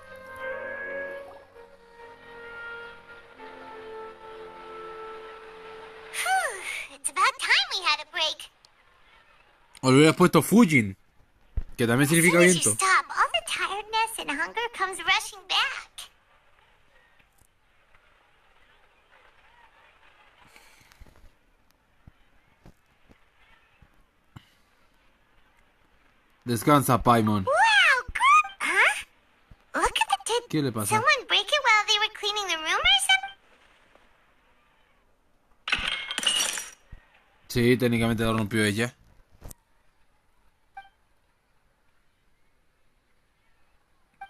It's about time we had a break. O le hubieras puesto Fujin, que también significa As soon as you viento. stop, all the tiredness and hunger comes rushing back. Descansa, Paimon. Wow, good, huh? Look at the ¿Qué le pasa? someone break it while they were cleaning the room or something? Sí, técnicamente lo rompió ella.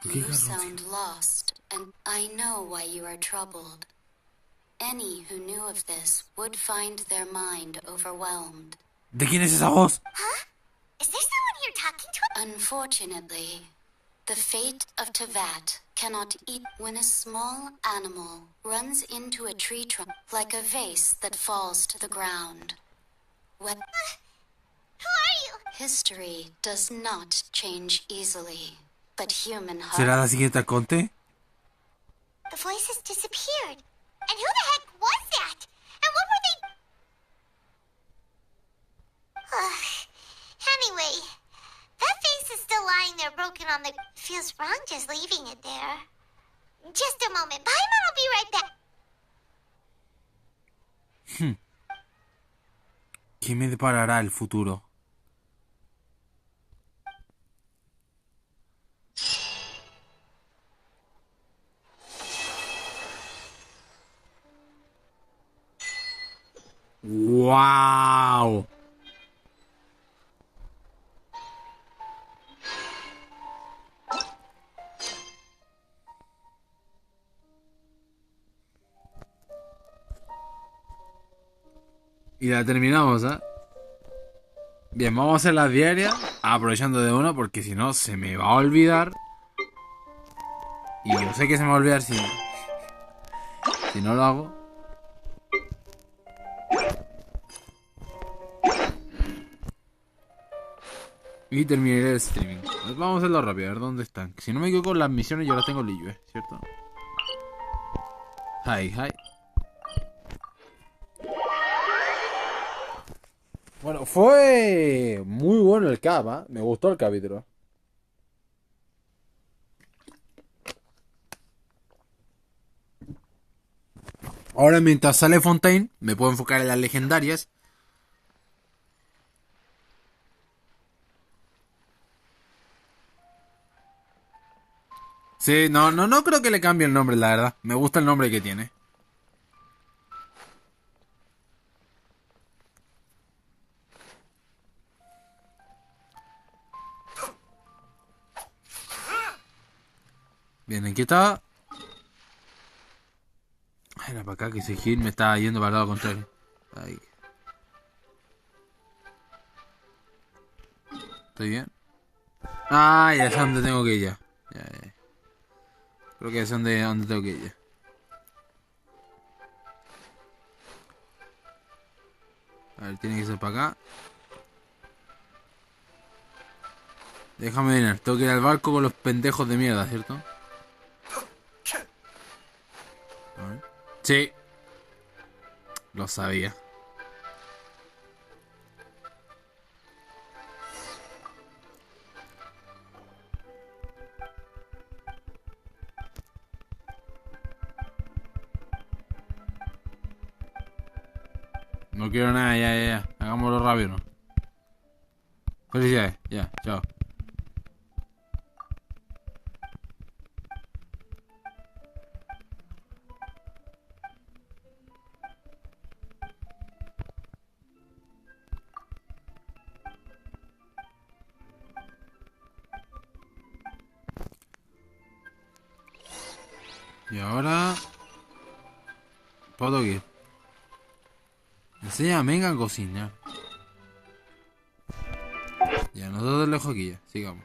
You sound lost, and I know why you are troubled. Any who knew of this would find their mind overwhelmed. ¿De quién es esa voz? Huh? Is there someone here talking to us? Unfortunately, the fate of Tevat cannot eat when a small animal runs into a tree trunk like a vase that falls to the ground. What? Who are you? History does not change easily, but human ¿Será la hearts. siguiente Conte? The voices disappeared. And who the heck was that? And what were they... Anyway, that face is still lying there broken on the... Feels wrong just leaving it there. Just a moment. Paimon will be right back. ¿Qué me deparará el futuro? ¡Wow! Y la terminamos, ¿eh? Bien, vamos a hacer las diarias, aprovechando de una, porque si no se me va a olvidar. Y yo sé que se me va a olvidar si no lo hago. Y terminaré el streaming. Pues vamos a hacerlo rápido, a ver dónde están. Si no me equivoco, las misiones yo las tengo libres, ¿cierto? Hi, hi. Bueno, fue muy bueno el cap, ¿eh? Me gustó el capítulo. Ahora mientras sale Fontaine, me puedo enfocar en las legendarias. Sí, no creo que le cambie el nombre, la verdad. Me gusta el nombre que tiene. Bien, aquí está. Era para acá que ese Gil me estaba yendo para el lado contrario. Ahí. ¿Estoy bien? Ah, ya sé dónde tengo que ir ya. Ya. Creo que ya sé dónde tengo que ir ya. A ver, tiene que ser para acá. Déjame venir, tengo que ir al barco con los pendejos de mierda, ¿cierto? A ver. Sí. Lo sabía. No quiero nada, ya. Hagámoslo rápido. Felicidades, ya, chao. Y ahora... ¿Puedo ir? Enseña a Menga a cocinar. Ya, nosotros lejos aquí ya. Sigamos.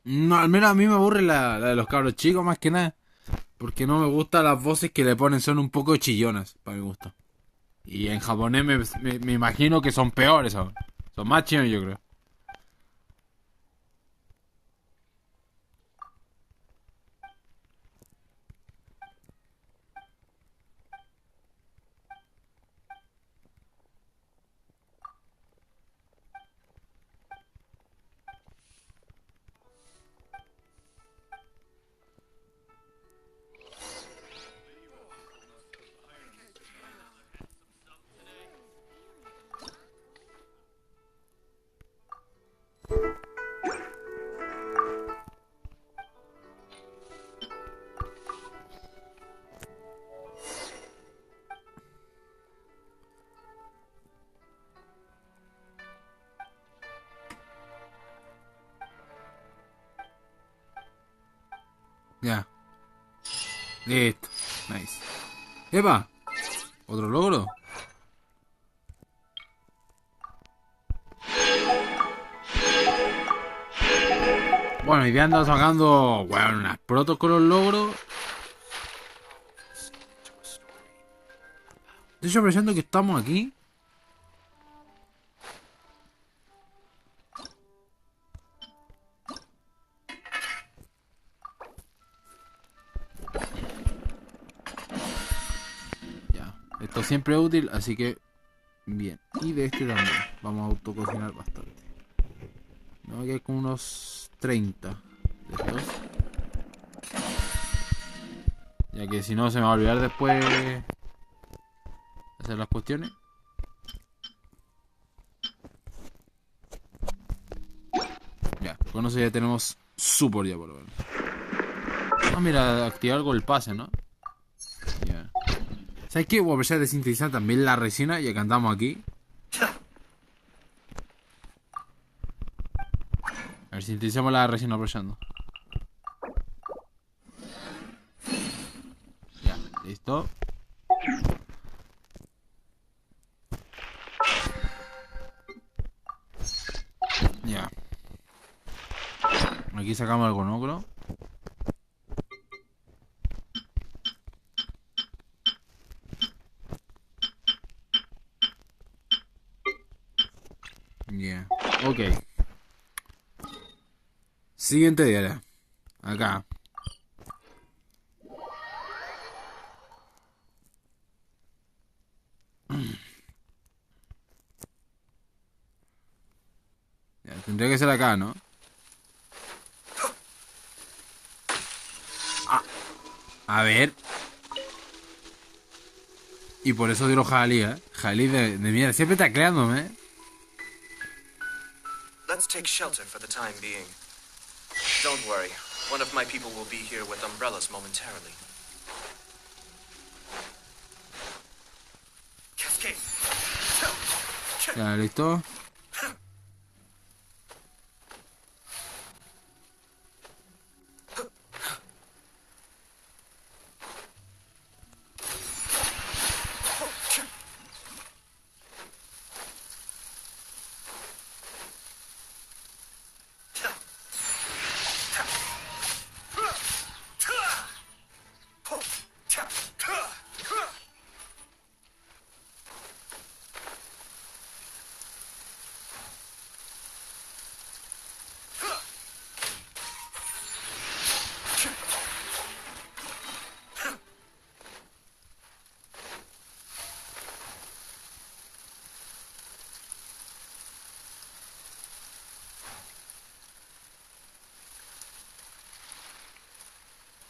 No, al menos a mí me aburre la de los cabros chicos más que nada. Porque no me gustan las voces que le ponen, son un poco chillonas, para mi gusto. Y en japonés me imagino que son peores aún. Son más chillones, yo creo. Ya. Listo. Nice. ¡Epa! ¿Otro logro? Bueno, y ya ando sacando, bueno, unas protos con los logros. Estoy sorprendiendo que estamos aquí. Ya, esto siempre es útil, así que bien. Y de este también. Vamos a autococinar bastante. No, aquí hay como unos 30 de estos. Ya que si no se me va a olvidar después hacer las cuestiones. Ya, con eso ya tenemos support ya por lo menos. Ah, mira, activar algo el pase, ¿no? Ya. ¿Sabes qué? Voy a aprovechar de sintetizar también la resina ya que andamos aquí. A ver, sintetizamos la resina aprovechando. Ya, listo. Ya. Aquí sacamos algo negro. Ya. Ok. Siguiente diario. Acá. Ya, tendría que ser acá, ¿no? Ah, a ver. Y por eso dio jabalí, ¿eh? Jabalí de mierda. Siempre está creándome, ¿eh? Let's take shelter for the time being. Don't worry. One of my people will be here with umbrellas momentarily. Cascade. Ya, listo.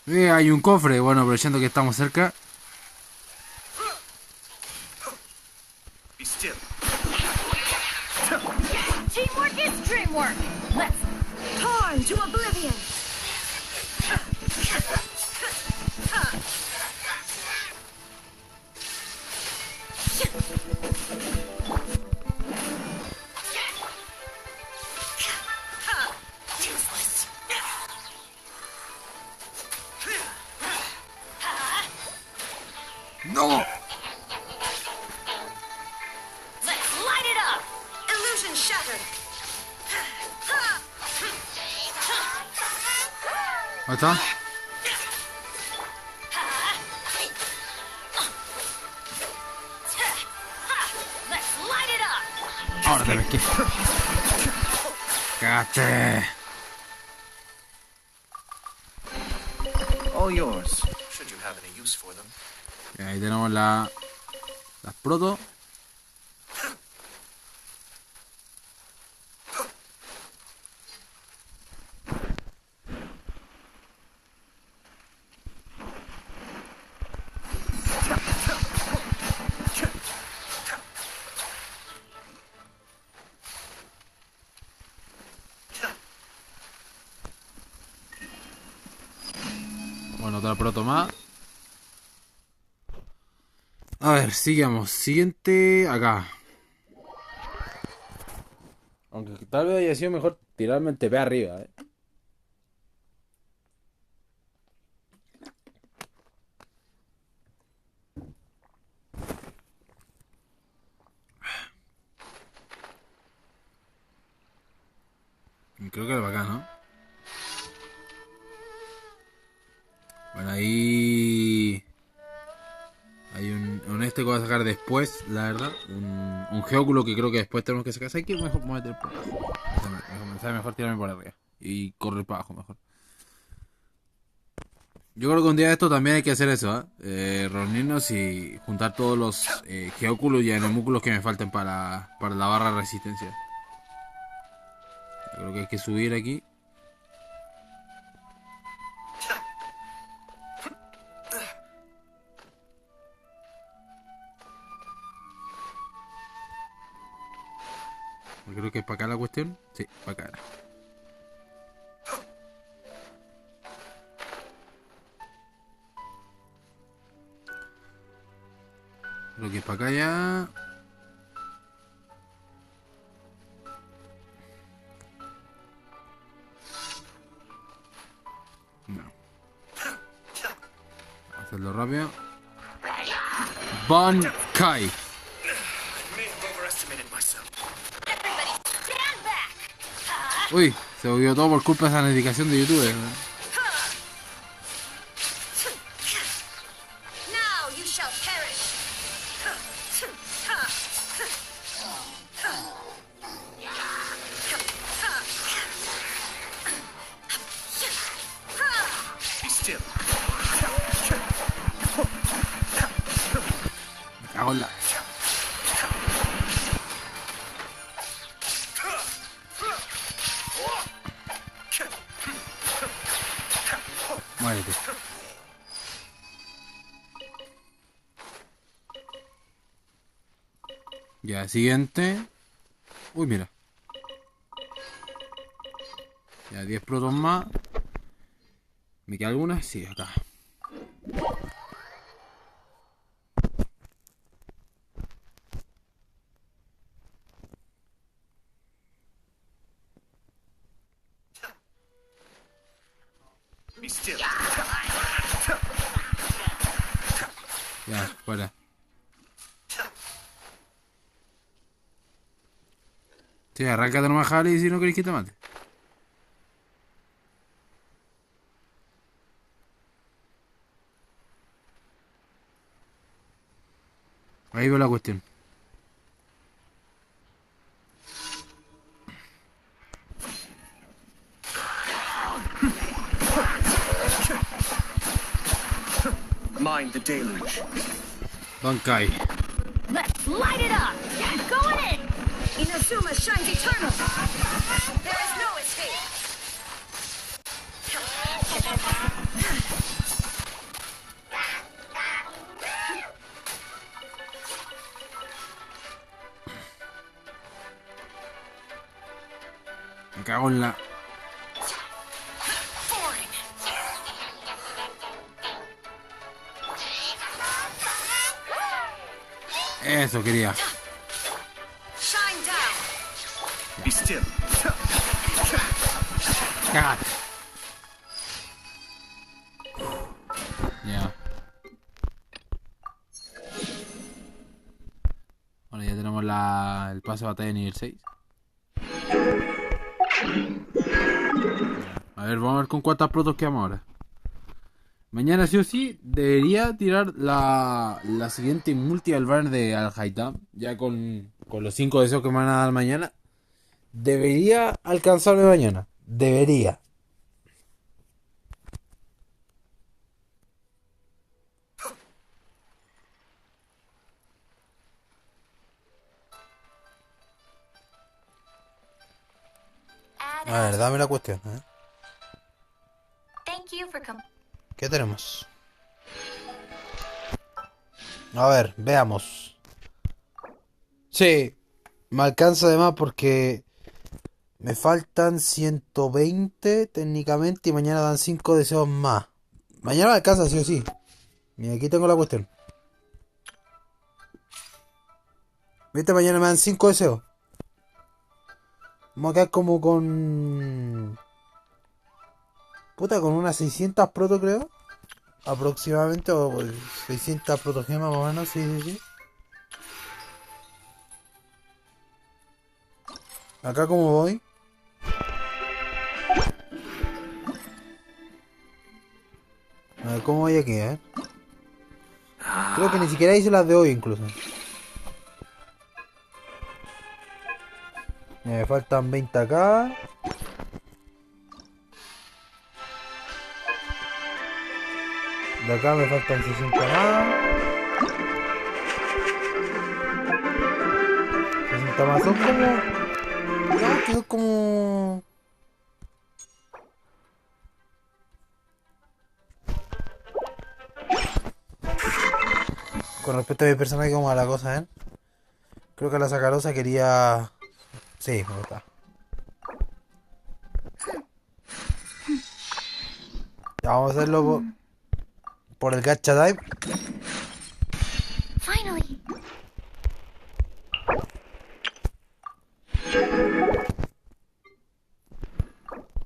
Hay un cofre. Bueno, aprovechando que estamos cerca. still. Teamwork is dreamwork. Let's torn to oblivion. No. Let's light it up. Illusion shattered. Ahí está. Let's light it up. Ahora te ves que. Cagaste. All yours, should you have any use for them. Y ahí tenemos las proto. Bueno, otra proto más. A ver, sigamos. Siguiente acá. Aunque tal vez haya sido mejor tirarme el TP arriba, Creo que era bacán, ¿no? Bueno, ahí hay un este que voy a sacar después, la verdad. Un geóculo que creo que después tenemos que sacar. ¿Sabes qué? Mejor meter por abajo. Mejor tirarme por arriba. Y correr para abajo mejor. Yo creo que un día de esto también hay que hacer eso, reunirnos y juntar todos los geóculos y anemúculos que me falten para la barra de resistencia. Yo creo que hay que subir aquí. Creo que es para acá la cuestión. Sí, para acá era. Creo que es para acá ya. No. Vamos a hacerlo rápido. Bankai. Uy, se volvió todo por culpa de esa notificación de YouTube. Now you shall perish. Be still. Me cago en la... Muérete. Ya, siguiente. Uy, mira. Ya, 10 protos más. ¿Me queda alguna? Sí, acá. Be still. Ya, fuera. Sí, arráncate nomás, Harry, si no queréis que te mate. Ahí veo la cuestión. Mind the deluge. Bankai. Let's light it up. Going in. Inazuma shines eternal. There is no escape. Me cago en la... Eso quería. Be still. Cágate. Ya. Bueno, ya tenemos el pase de batalla de nivel 6. A ver, vamos a ver con cuántas protos quedamos ahora. Mañana sí o sí debería tirar la siguiente multi al banner de Al Haitham. Ya con los 5 deseos que me van a dar mañana. Debería alcanzarme mañana. Debería. A ver, dame la cuestión, ¿eh? ¿Qué tenemos? A ver, veamos. Sí, me alcanza de más porque me faltan 120 técnicamente y mañana dan 5 deseos más. Mañana me alcanza sí o sí. Mira, aquí tengo la cuestión. ¿Viste? Mañana me dan 5 deseos. Vamos a quedar como con... Puta, con unas 600 proto creo. Aproximadamente, o 600 protogemas más o menos, sí, sí, sí. Acá como voy. A ver, ¿cómo voy aquí, Creo que ni siquiera hice las de hoy incluso. Me faltan 20 acá. De acá me faltan 60 más. 60 más son como... No, quedó como... Con respecto a mi personaje, como a la cosa, creo que la sacarosa quería... Sí, me gusta. Ya, vamos a hacerlo por el gacha dive. Finally.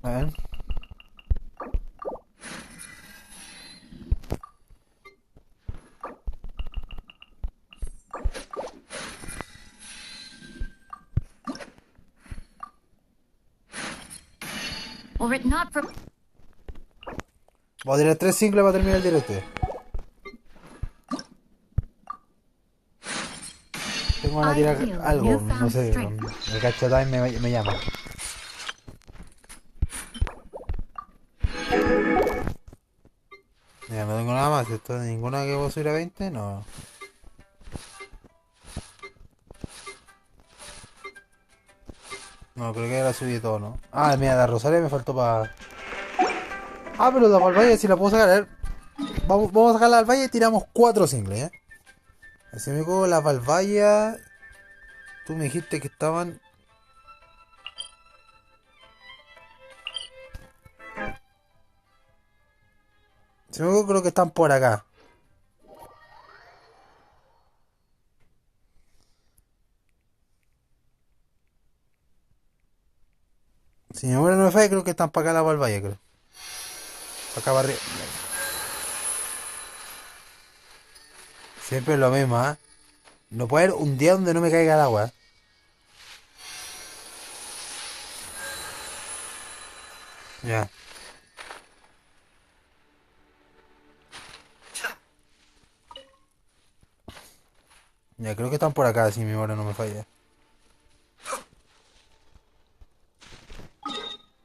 A ver. Were it not for... Voy a tirar 3 singles para terminar el directo. Tengo ganas de tirar algo, no sé. El gacha time me llama. Ya no tengo nada más. Esto de ninguna que puedo subir a 20, no. No, creo que ya la subí todo, ¿no? Ah, mira, la Rosaria me faltó para... Ah, pero la Valvalla si la puedo sacar, a ver. Vamos a sacar la Valvalla y tiramos 4 singles, Así me cojo la Valvalla. Tú me dijiste que estaban... Si me cojo, creo que están por acá. Si mi memoria no me falla, creo que están para acá la Valvalla, creo. Para acá para arriba. Siempre es lo mismo, No puede haber un día donde no me caiga el agua. Ya. Ya, creo que están por acá, si mi memoria no me falla.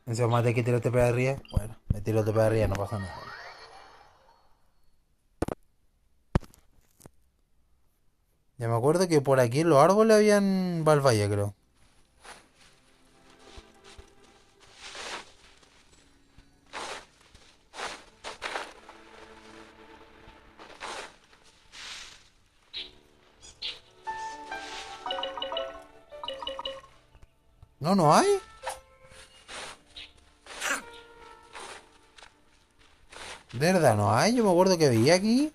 Encima más de que tirarte para arriba. Bueno, me tiro para arriba, no pasa nada. Ya me acuerdo que por aquí en los árboles habían Valvalla, creo. No, no hay. De verdad, no hay. Yo me acuerdo que veía aquí.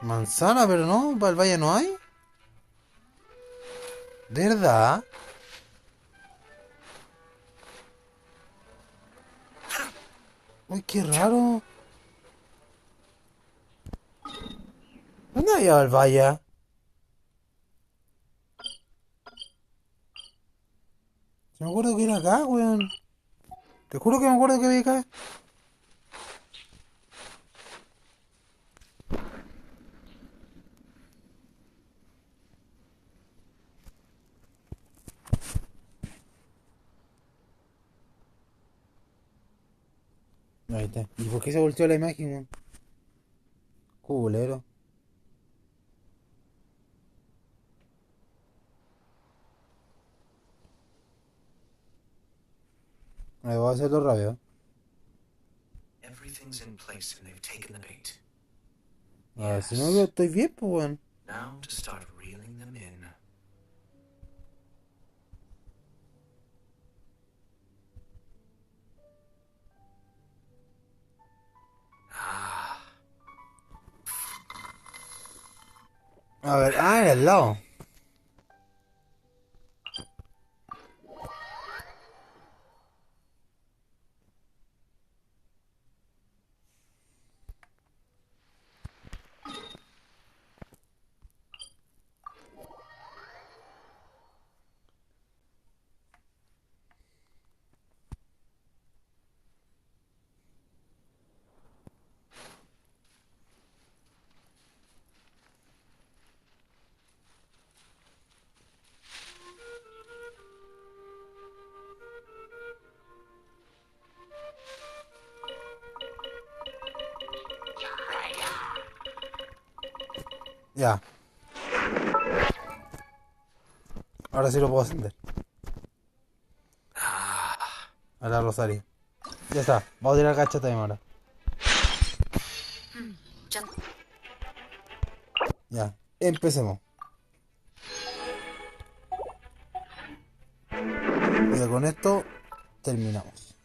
Manzana, pero no, para el valle no hay. ¿De verdad? Uy, qué raro. ¿Dónde había el valle? Yo me acuerdo que era acá, weón. Te juro que me acuerdo que había acá. Ahí está. ¿Y por qué se volteó la imagen, weón? Culero. Ahí voy a hacerlo rápido. Everything's in place and they've taken the bait. A ver, si no lo estoy bien, pues, weón. Now to start reeling them in. A ver, en el lado. Ya. Ahora sí lo puedo ascender. Ahora Rosario. Ya está. Vamos a tirar gacha time ahora. Ya. Empecemos. Y con esto terminamos.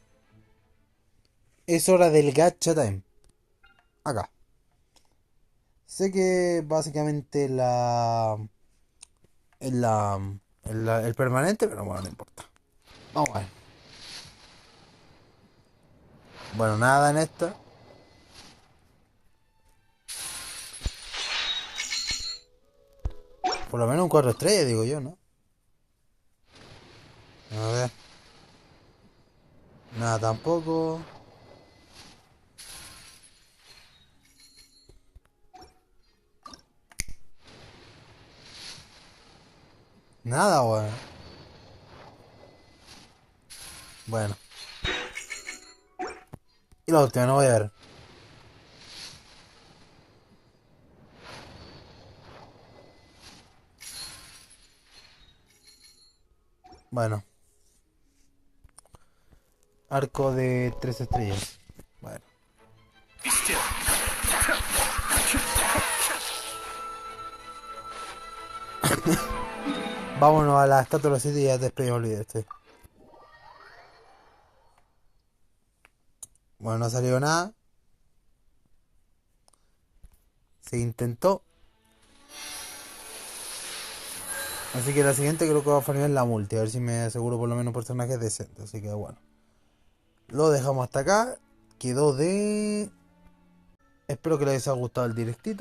Es hora del gacha time. Acá. Sé que básicamente el permanente, pero bueno, no importa. Vamos a ver. Bueno, nada en esta. Por lo menos un 4 estrellas, digo yo, ¿no? A ver. Nada tampoco. Nada, weón. Bueno. Y la última, no voy a ver. Bueno. Arco de 3 estrellas. Bueno. Vámonos a la estatua de los 7 y ya despedimos el video este. Bueno, no salió nada. Se intentó. Así que la siguiente creo que va a farmear la multi. A ver si me aseguro por lo menos personajes decentes. Así que bueno. Lo dejamos hasta acá. Quedó de... Espero que les haya gustado el directito.